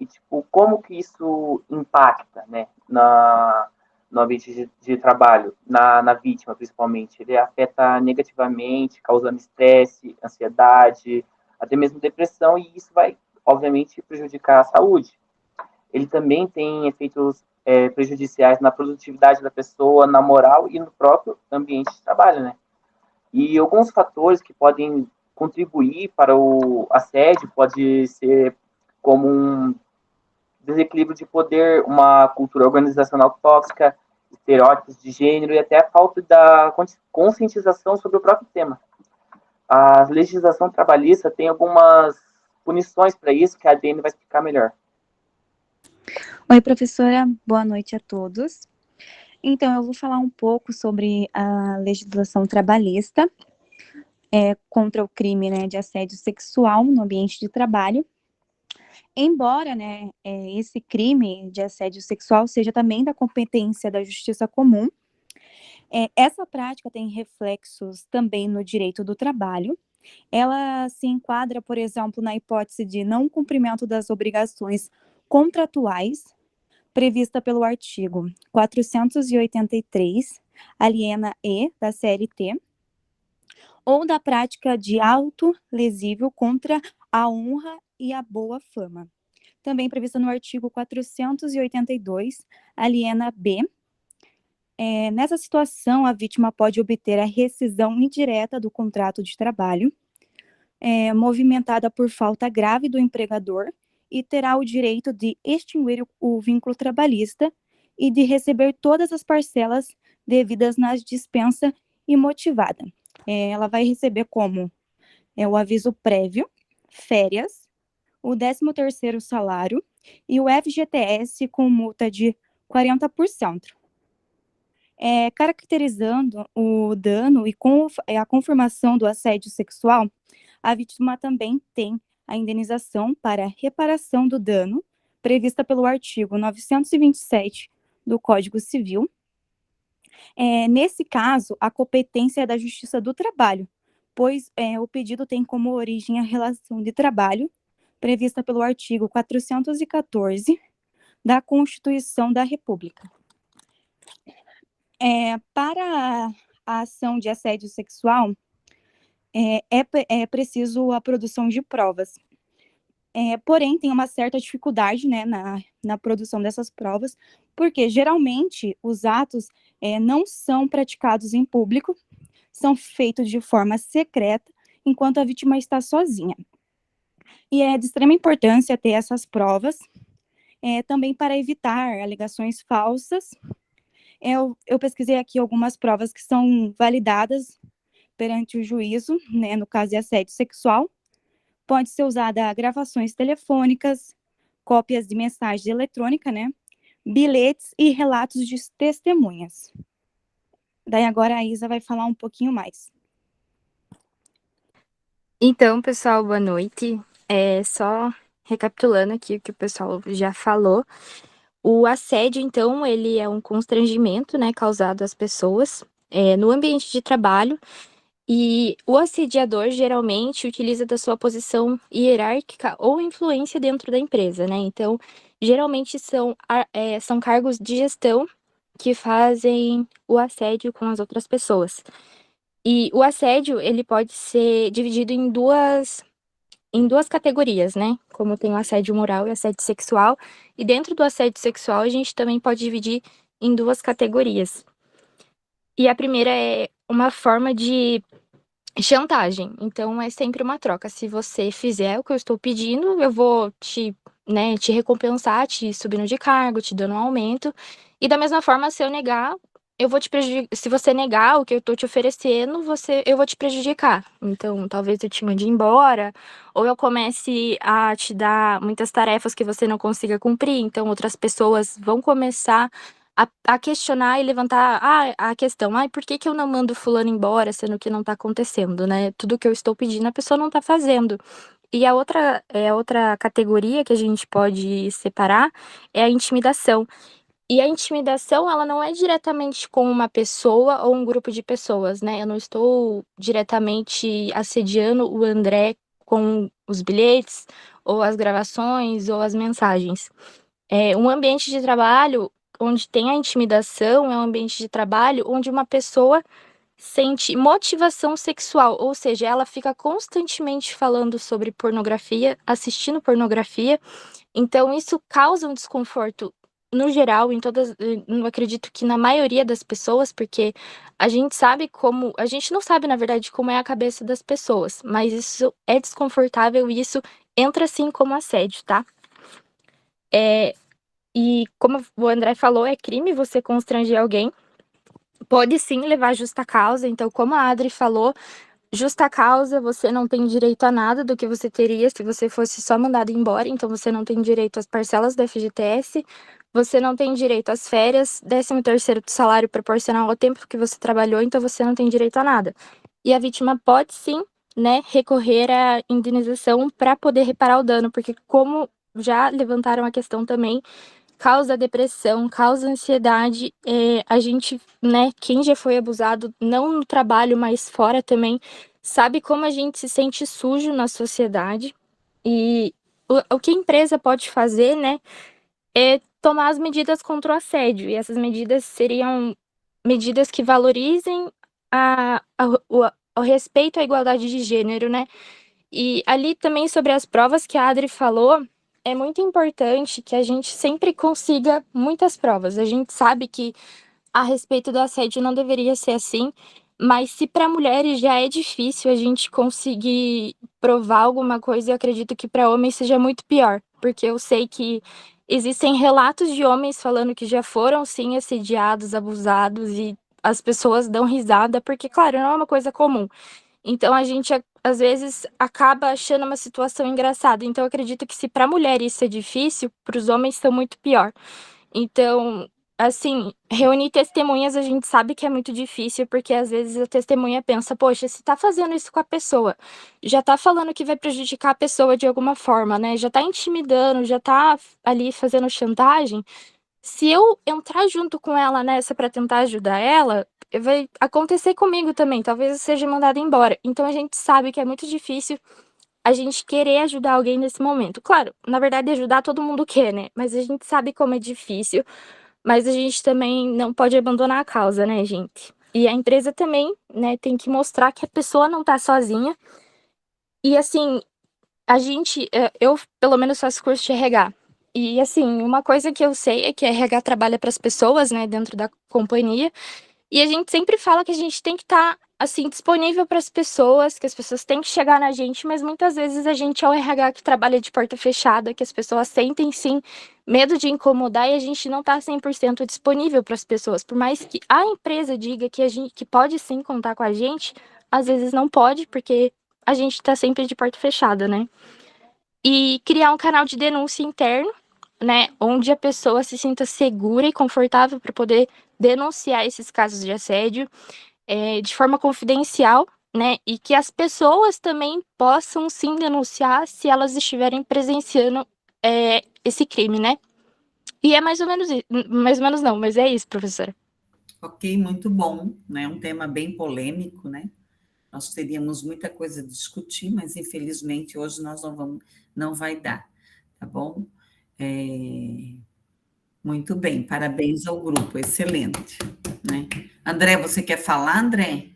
E, como que isso impacta, né, no ambiente de trabalho, na vítima, principalmente? Ele afeta negativamente, causando estresse, ansiedade, até mesmo depressão, e isso vai, obviamente, prejudicar a saúde. Ele também tem efeitos prejudiciais na produtividade da pessoa, na moral e no próprio ambiente de trabalho, né? E alguns fatores que podem contribuir para o assédio pode ser como um desequilíbrio de poder, uma cultura organizacional tóxica, estereótipos de gênero e até a falta da conscientização sobre o próprio tema. A legislação trabalhista tem algumas punições para isso, que a Adriane vai explicar melhor. Oi, professora, boa noite a todos. Então, eu vou falar um pouco sobre a legislação trabalhista contra o crime, né, de assédio sexual no ambiente de trabalho. Embora, né, esse crime de assédio sexual seja também da competência da justiça comum, essa prática tem reflexos também no direito do trabalho. Ela se enquadra, por exemplo, na hipótese de não cumprimento das obrigações contratuais prevista pelo artigo 483, aliena E da CLT, ou da prática de ato lesivo contra a honra e a boa fama. Também prevista no artigo 482, aliena B. Nessa situação, a vítima pode obter a rescisão indireta do contrato de trabalho, movimentada por falta grave do empregador, e terá o direito de extinguir o vínculo trabalhista e de receber todas as parcelas devidas na dispensa imotivada. Ela vai receber como o aviso prévio, férias, o 13º salário e o FGTS com multa de 40%. Caracterizando o dano e com a confirmação do assédio sexual, a vítima também tem a indenização para reparação do dano, prevista pelo artigo 927 do Código Civil. Nesse caso, a competência é da Justiça do Trabalho, pois o pedido tem como origem a relação de trabalho, prevista pelo artigo 414 da Constituição da República. Para a ação de assédio sexual, é preciso a produção de provas. Porém, tem uma certa dificuldade, né, na produção dessas provas, porque geralmente os atos não são praticados em público, são feitos de forma secreta, enquanto a vítima está sozinha. E é de extrema importância ter essas provas, também para evitar alegações falsas. Eu pesquisei aqui algumas provas que são validadas perante o juízo, né, no caso de assédio sexual. Pode ser usada gravações telefônicas, cópias de mensagem eletrônica, né, bilhetes e relatos de testemunhas. Daí agora a Isa vai falar um pouquinho mais. Então, pessoal, boa noite. Só recapitulando aqui o que o pessoal já falou. O assédio, então, ele é um constrangimento, né, causado às pessoas no ambiente de trabalho, e o assediador geralmente utiliza da sua posição hierárquica ou influência dentro da empresa, né? Então, geralmente são cargos de gestão que fazem o assédio com as outras pessoas. E o assédio, ele pode ser dividido em duas categorias, né? Como tem o assédio moral e o assédio sexual. E dentro do assédio sexual, a gente também pode dividir em duas categorias. E a primeira é uma forma de chantagem. Então, é sempre uma troca. Se você fizer o que eu estou pedindo, eu vou te recompensar, te subindo de cargo, te dando um aumento. E da mesma forma, se eu negar, eu vou te prejudicar. Se você negar o que eu estou te oferecendo, eu vou te prejudicar. Então, talvez eu te mande embora, ou eu comece a te dar muitas tarefas que você não consiga cumprir. Então, outras pessoas vão começar a questionar e levantar a questão, por que eu não mando fulano embora, sendo que não está acontecendo, né? Tudo que eu estou pedindo, a pessoa não está fazendo. E a outra categoria que a gente pode separar é a intimidação. E a intimidação, ela não é diretamente com uma pessoa ou um grupo de pessoas, né? Eu não estou diretamente assediando o André com os bilhetes, ou as gravações, ou as mensagens. Um ambiente de trabalho onde tem a intimidação é um ambiente de trabalho onde uma pessoa sente motivação sexual, ou seja, ela fica constantemente falando sobre pornografia, assistindo pornografia. Então, isso causa um desconforto no geral, eu acredito que na maioria das pessoas, porque a gente não sabe, na verdade, como é a cabeça das pessoas, mas isso é desconfortável e isso entra sim como assédio, tá? E como o André falou, é crime você constranger alguém. Pode sim levar justa causa, então como a Adri falou, justa causa, você não tem direito a nada do que você teria se você fosse só mandado embora, então você não tem direito às parcelas do FGTS, você não tem direito às férias, 13º do salário proporcional ao tempo que você trabalhou, então você não tem direito a nada. E a vítima pode sim, né, recorrer à indenização para poder reparar o dano, porque como já levantaram a questão também, causa depressão, causa ansiedade, a gente, né, quem já foi abusado, não no trabalho, mas fora também, sabe como a gente se sente sujo na sociedade, e o que a empresa pode fazer, né, é tomar as medidas contra o assédio, e essas medidas seriam medidas que valorizem ao respeito à igualdade de gênero, né? E ali também sobre as provas que a Adri falou, é muito importante que a gente sempre consiga muitas provas. A gente sabe que a respeito do assédio não deveria ser assim, mas se para mulheres já é difícil a gente conseguir provar alguma coisa, eu acredito que para homens seja muito pior, porque eu sei que existem relatos de homens falando que já foram sim assediados, abusados e as pessoas dão risada, porque claro, não é uma coisa comum. Então a gente às vezes acaba achando uma situação engraçada. Então eu acredito que se para mulher isso é difícil, para os homens são muito pior. Então, assim, reunir testemunhas a gente sabe que é muito difícil, porque às vezes a testemunha pensa, poxa, se tá fazendo isso com a pessoa, já tá falando que vai prejudicar a pessoa de alguma forma, né? Já tá intimidando, já tá ali fazendo chantagem. Se eu entrar junto com ela nessa para tentar ajudar ela, vai acontecer comigo também, talvez eu seja mandada embora. Então a gente sabe que é muito difícil a gente querer ajudar alguém nesse momento. Claro, na verdade ajudar todo mundo quer, né? Mas a gente sabe como é difícil, mas a gente também não pode abandonar a causa, né, gente? E a empresa também, né, tem que mostrar que a pessoa não tá sozinha. E assim, a gente, eu pelo menos faço curso de RH. E assim, uma coisa que eu sei é que a RH trabalha para as pessoas, né, dentro da companhia. E a gente sempre fala que a gente tem que estar, assim, disponível para as pessoas, que as pessoas têm que chegar na gente, mas muitas vezes a gente é o RH que trabalha de porta fechada, que as pessoas sentem, sim, medo de incomodar e a gente não está 100% disponível para as pessoas. Por mais que a empresa diga que a gente que pode sim contar com a gente, às vezes não pode, porque a gente está sempre de porta fechada, né? E criar um canal de denúncia interno, né, onde a pessoa se sinta segura e confortável para poder denunciar esses casos de assédio de forma confidencial, né, e que as pessoas também possam sim denunciar se elas estiverem presenciando esse crime, né? E é mais ou menos isso, mais ou menos não, mas é isso, professora. Ok, muito bom, né? Um tema bem polêmico, né? Nós teríamos muita coisa a discutir, mas infelizmente hoje nós não vai dar, tá bom? Muito bem, parabéns ao grupo, excelente, né? André, você quer falar, André?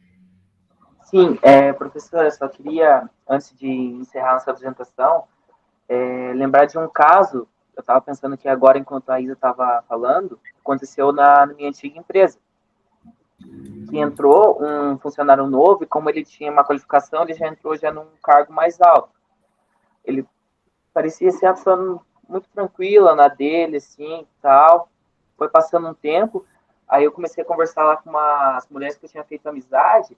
Sim, professora, eu só queria, antes de encerrar nossa apresentação, lembrar de um caso, eu estava pensando que agora, enquanto a Isa estava falando, aconteceu na minha antiga empresa, que entrou um funcionário novo e como ele tinha uma qualificação, ele já entrou já num cargo mais alto. Ele parecia ser uma pessoa muito tranquila na dele, assim, tal. Foi passando um tempo, aí eu comecei a conversar lá com umas mulheres que eu tinha feito amizade,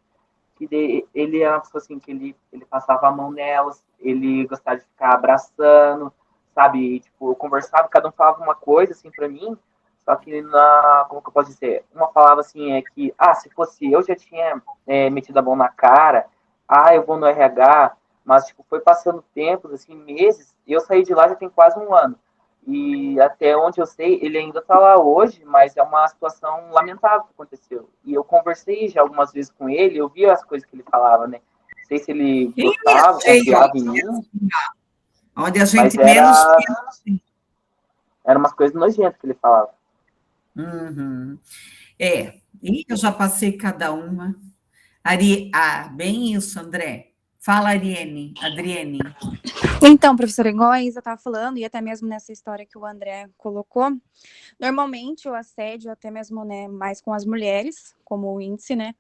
que ele era uma pessoa assim, que ele passava a mão nelas, ele gostava de ficar abraçando, sabe? Tipo, eu conversava, cada um falava uma coisa, assim, pra mim, só que como que eu posso dizer? Uma falava assim, que, se fosse eu, já tinha metido a mão na cara, eu vou no RH, mas, tipo, foi passando tempos, assim, meses, e eu saí de lá já tem quase um ano. E até onde eu sei, ele ainda está lá hoje, mas é uma situação lamentável que aconteceu. E eu conversei já algumas vezes com ele, eu vi as coisas que ele falava, né? Não sei se ele gostava, confiava em mim. Onde a gente menos pensa. Eram umas coisas nojentas que ele falava. Uhum. E eu já passei cada uma. Bem isso, André. Fala, Adriene. Então, professora, igual a Isa estava falando, e até mesmo nessa história que o André colocou, normalmente o assédio, até mesmo, né, mais com as mulheres, como o índice, né,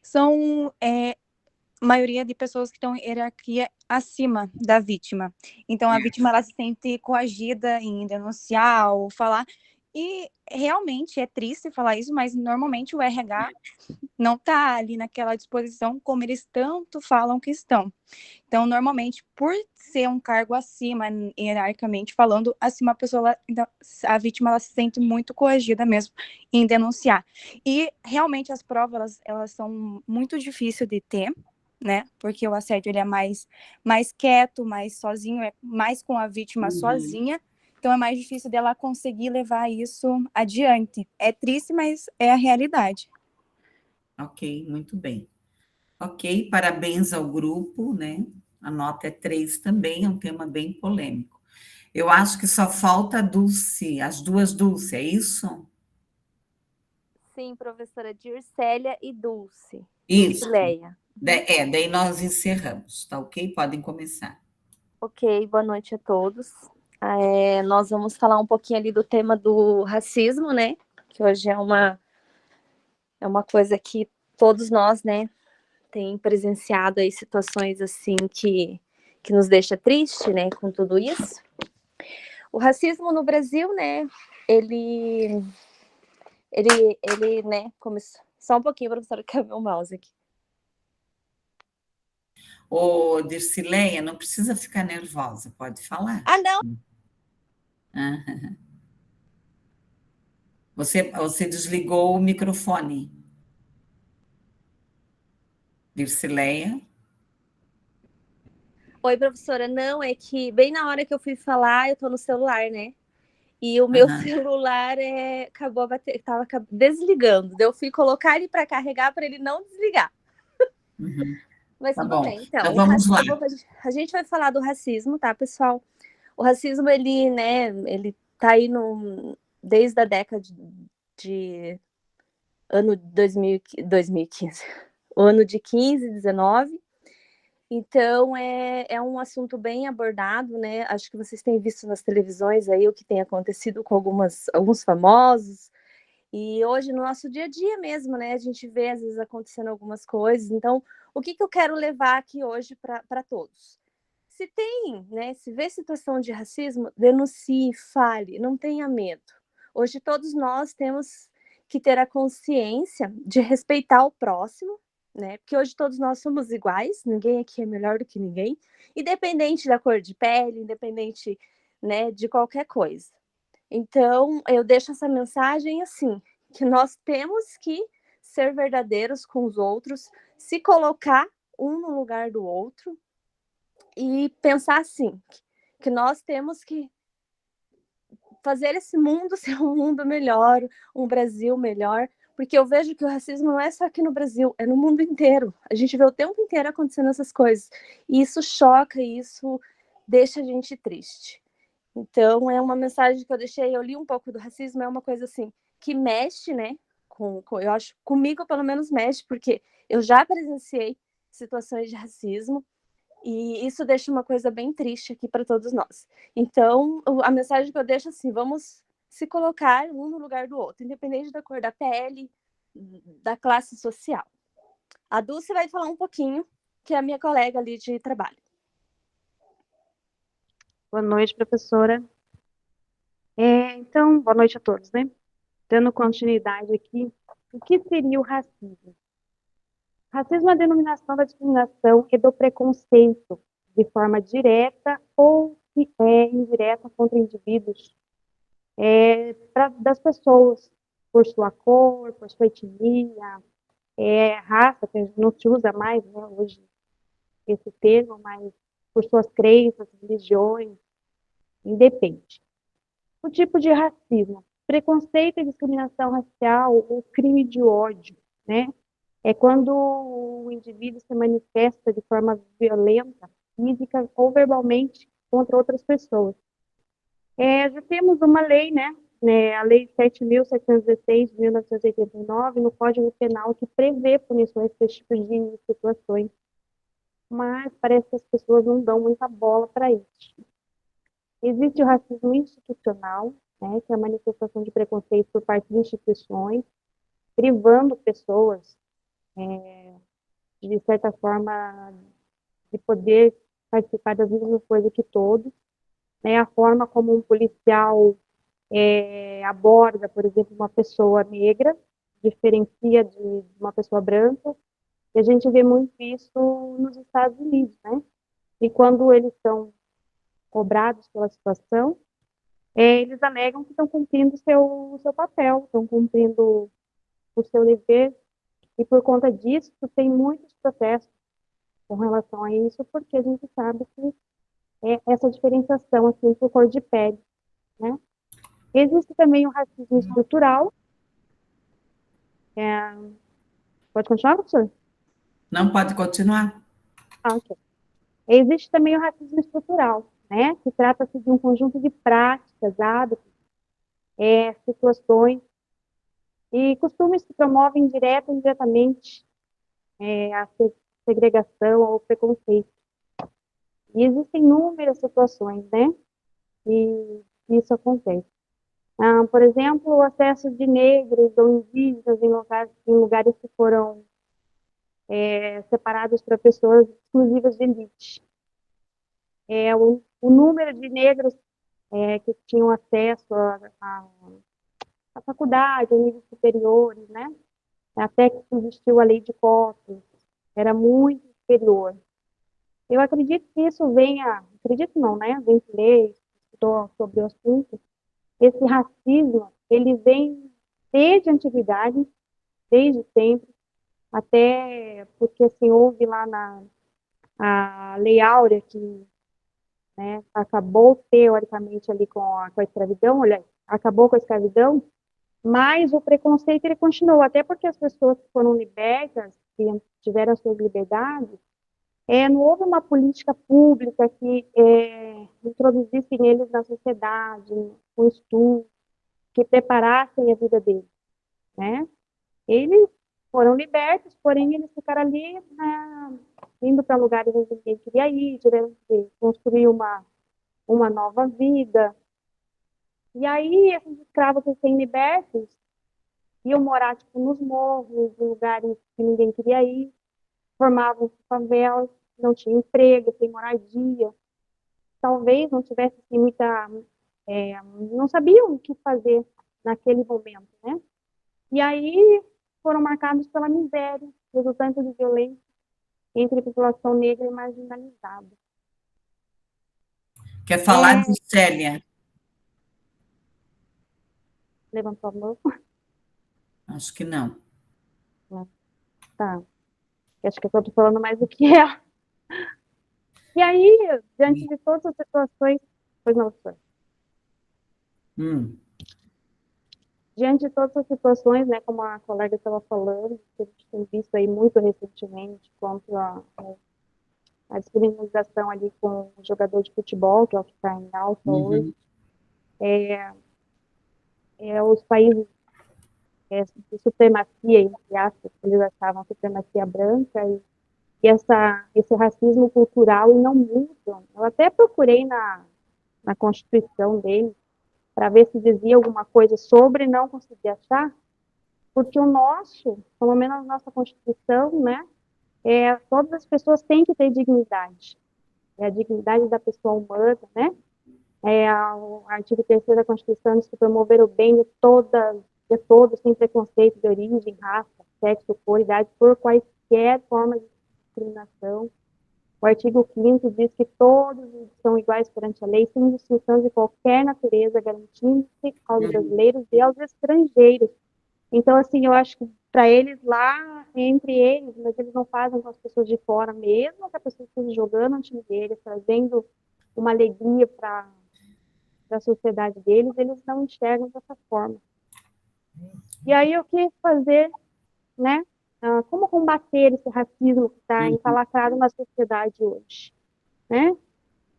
são maioria de pessoas que estão em hierarquia acima da vítima. Então, a vítima, ela se sente coagida em denunciar ou falar, e realmente é triste falar isso, mas normalmente o RH não está ali naquela disposição como eles tanto falam que estão. Então, normalmente, por ser um cargo acima, hierarquicamente falando, acima a vítima ela se sente muito coagida mesmo em denunciar. E realmente as provas elas são muito difíceis de ter, né? Porque o assédio ele é mais quieto, mais sozinho, é mais com a vítima sozinha. Então é mais difícil dela conseguir levar isso adiante. É triste, mas é a realidade. Ok, muito bem. Ok, parabéns ao grupo, né? A nota é 3 também, é um tema bem polêmico. Eu acho que só falta a Dulce, as duas Dulce, é isso? Sim, professora Dircélia e Dulce. Isso. Leia. Daí nós encerramos, tá ok? Podem começar. Ok, boa noite a todos. Nós vamos falar um pouquinho ali do tema do racismo, né? Que hoje é uma coisa que todos nós, né, tem presenciado aí situações assim que nos deixa triste, né, com tudo isso. O racismo no Brasil, né, ele, né, começou... Só um pouquinho, professora, que é o meu mouse aqui. Ô, Dircileia, não precisa ficar nervosa, pode falar. Ah, não! Aham. Você desligou o microfone. Dircileia? Oi, professora, não, é que bem na hora que eu fui falar, eu tô no celular, né? E o meu celular acabou tava desligando. Daí eu fui colocar ele para carregar para ele não desligar. Mas Tá tudo bom. bem. Então, Vamos lá. a gente vai falar do racismo, tá, pessoal? O racismo, ele, né, ele tá aí desde a década de ano 2015, o ano de 15, 19. Então, é um assunto bem abordado, né? Acho que vocês têm visto nas televisões aí o que tem acontecido com alguns famosos. E hoje, no nosso dia a dia mesmo, né? A gente vê, às vezes, acontecendo algumas coisas. Então, o que eu quero levar aqui hoje para todos? Se tem, né? Se vê situação de racismo, denuncie, fale, não tenha medo. Hoje, todos nós temos que ter a consciência de respeitar o próximo, né? Porque hoje todos nós somos iguais, ninguém aqui é melhor do que ninguém, independente da cor de pele, independente, né, de qualquer coisa. Então, eu deixo essa mensagem assim, que nós temos que ser verdadeiros com os outros, se colocar um no lugar do outro e pensar assim, que nós temos que fazer esse mundo ser um mundo melhor, um Brasil melhor, porque eu vejo que o racismo não é só aqui no Brasil, é no mundo inteiro. A gente vê o tempo inteiro acontecendo essas coisas. E isso choca, isso deixa a gente triste. Então, é uma mensagem que eu deixei, eu li um pouco do racismo, é uma coisa assim, que mexe, né, eu acho, comigo pelo menos mexe, porque eu já presenciei situações de racismo, e isso deixa uma coisa bem triste aqui para todos nós. Então, a mensagem que eu deixo assim, vamos se colocar um no lugar do outro, independente da cor da pele, da classe social. A Dulce vai falar um pouquinho, que é a minha colega ali de trabalho. Boa noite, professora. Então, boa noite a todos, né? Dando continuidade aqui, o que seria o racismo? Racismo é a denominação da discriminação e do preconceito de forma direta ou indireta contra indivíduos das pessoas, por sua cor, por sua etnia, raça, que não se usa mais, né, hoje esse termo, mas por suas crenças, religiões, independe. O tipo de racismo, preconceito e discriminação racial ou crime de ódio, né? É quando o indivíduo se manifesta de forma violenta, física ou verbalmente contra outras pessoas. Já temos uma lei, né? A Lei 7.716 de 1989, no Código Penal, que prevê punições para esse tipo de situações. Mas parece que as pessoas não dão muita bola para isso. Existe o racismo institucional, né, que é a manifestação de preconceito por parte de instituições, privando pessoas, de certa forma, de poder participar das mesmas coisas que todos. Né, a forma como um policial aborda, por exemplo, uma pessoa negra, diferencia de uma pessoa branca, e a gente vê muito isso nos Estados Unidos, né? E quando eles são cobrados pela situação, eles alegam que estão cumprindo o seu papel, estão cumprindo o seu dever, e por conta disso tem muitos protestos com relação a isso, porque a gente sabe que essa diferenciação assim, por cor de pele, né? Existe também o racismo estrutural. Pode continuar, professor? Não, pode continuar. Ok. Existe também o racismo estrutural, né? Que trata-se de um conjunto de práticas, hábitos, situações e costumes que promovem direta ou indiretamente a segregação ou preconceito. E existem inúmeras situações, né? E isso acontece. Por exemplo, o acesso de negros ou indígenas em lugares que foram separados para pessoas exclusivas de elite. O número de negros que tinham acesso à faculdade, a níveis superiores, né? Até que existiu a lei de cotas, era muito superior. Eu acredito que isso venha, acredito não, né? Vem ler, estou sobre o assunto. Esse racismo, ele vem desde a antiguidade, desde sempre, até porque assim, houve lá a Lei Áurea, que né, acabou teoricamente ali com a escravidão, olha, acabou com a escravidão, mas o preconceito ele continuou, até porque as pessoas que foram libertas, que tiveram as suas liberdades, não houve uma política pública que introduzisse eles na sociedade, um estudo, que preparassem a vida deles, né? Eles foram libertos, porém eles ficaram ali, né, indo para lugares onde ninguém queria ir, tiveram que construir uma nova vida. E aí, esses escravos recém-libertos iam morar, tipo, nos morros, em lugares que ninguém queria ir, formavam favelas, não tinha emprego, sem moradia. Talvez não tivesse assim, não sabiam o que fazer naquele momento, né? E aí foram marcados pela miséria, resultante de violência entre a população negra e marginalizada. Quer falar, Célia? Levantou a mão? Acho que não. Tá. Acho que eu estou falando mais do que ela. E aí, diante de todas as situações... Pois não, senhor. Diante de todas as situações, né, como a colega estava falando, que a gente tem visto aí muito recentemente, quanto a descriminalização ali com o jogador de futebol, que é o que está em alta hoje, os países de supremacia, entre aspas, que eles achavam supremacia branca, e esse racismo cultural, e não mudam. Eu até procurei na Constituição dele, para ver se dizia alguma coisa sobre, não consegui achar, porque o nosso, pelo menos a nossa Constituição, né, todas as pessoas têm que ter dignidade. É a dignidade da pessoa humana, né? O artigo 3º da Constituição diz que promover o bem de todos, sem preconceito de origem, raça, sexo, cor, idade, por quaisquer formas de discriminação. O artigo 5º diz que todos são iguais perante a lei, sem distinção de qualquer natureza, garantindo-se aos brasileiros e aos estrangeiros. Então, assim, eu acho que para eles lá, entre eles, mas eles não fazem com as pessoas de fora, mesmo que a pessoa esteja jogando no time deles, trazendo uma alegria para a sociedade deles, eles não enxergam dessa forma. E aí, o que fazer, né? Como combater esse racismo que está encalacrado na sociedade hoje, né?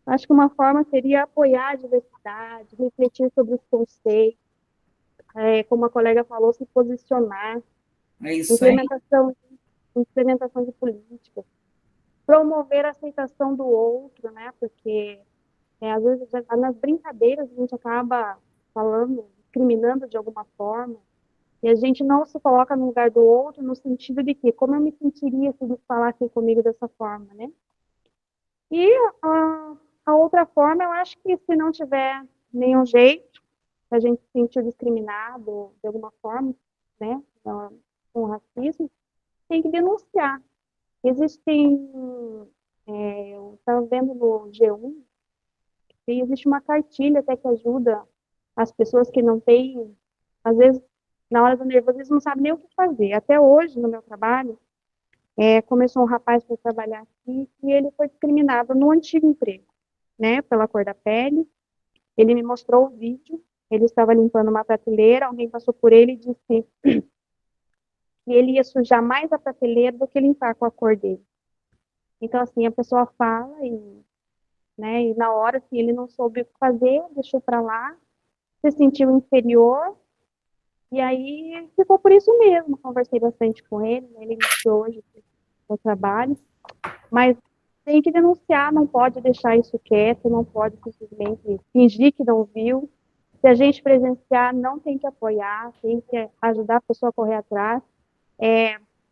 Acho que uma forma seria apoiar a diversidade, refletir sobre os conceitos, como a colega falou, se posicionar, implementação de políticas, promover a aceitação do outro, né? Porque às vezes nas brincadeiras a gente acaba falando, discriminando de alguma forma, e a gente não se coloca no lugar do outro no sentido de que, como eu me sentiria se eles falassem comigo dessa forma, né? E a outra forma, eu acho que se não tiver nenhum jeito, se a gente se sentir discriminado de alguma forma, né, com racismo, tem que denunciar. Existem, eu estava vendo no G1, que existe uma cartilha até que ajuda as pessoas que não têm, às vezes, na hora do nervosismo, não sabem nem o que fazer. Até hoje, no meu trabalho, começou um rapaz para trabalhar aqui e ele foi discriminado no antigo emprego, né, pela cor da pele. Ele me mostrou o vídeo, ele estava limpando uma prateleira, alguém passou por ele e disse que ele ia sujar mais a prateleira do que limpar com a cor dele. Então, assim, a pessoa fala né, e na hora, assim, ele não soube o que fazer, deixou para lá, se sentiu inferior, e aí ficou por isso mesmo. Conversei bastante com ele, né, ele iniciou hoje o trabalho, Mas tem que denunciar, não pode deixar isso quieto, não pode simplesmente fingir que não viu. Se a gente presenciar, não tem que apoiar, tem que ajudar a pessoa a correr atrás.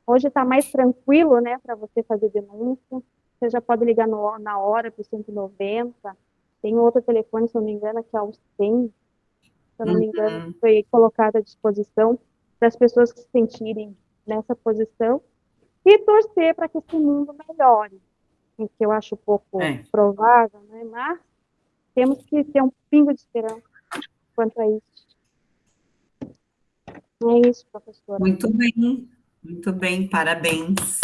Hoje está mais tranquilo, né, para você fazer denúncia. Você já pode ligar na hora para o 190. Tem outro telefone, se eu não me engano, que é o 100. Se eu não me engano, foi colocado à disposição para as pessoas que se sentirem nessa posição e torcer para que esse mundo melhore, que eu acho pouco provável, né? Mas temos que ter um pingo de esperança quanto a isso. É isso, professora. Muito bem, parabéns.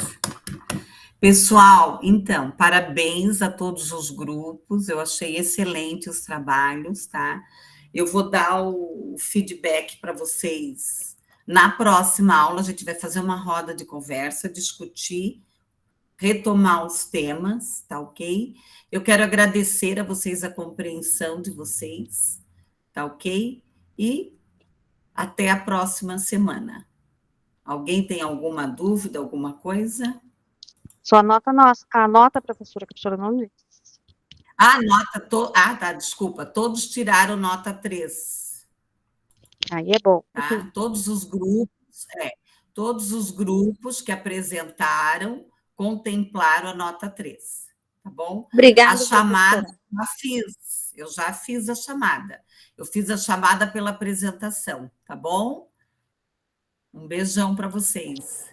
Pessoal, então, parabéns a todos os grupos, eu achei excelente os trabalhos, tá? Eu vou dar o feedback para vocês. Na próxima aula, a gente vai fazer uma roda de conversa, discutir, retomar os temas, tá ok? Eu quero agradecer a vocês a compreensão de vocês, tá ok? E até a próxima semana. Alguém tem alguma dúvida, alguma coisa? Só anota, professora, que a professora não disse. Tá, desculpa. Todos tiraram nota 3. Aí é bom. Tá? Todos os grupos que apresentaram contemplaram a nota 3. Tá bom? Obrigada, a chamada professora. eu já fiz a chamada. Eu fiz a chamada pela apresentação, tá bom? Um beijão para vocês.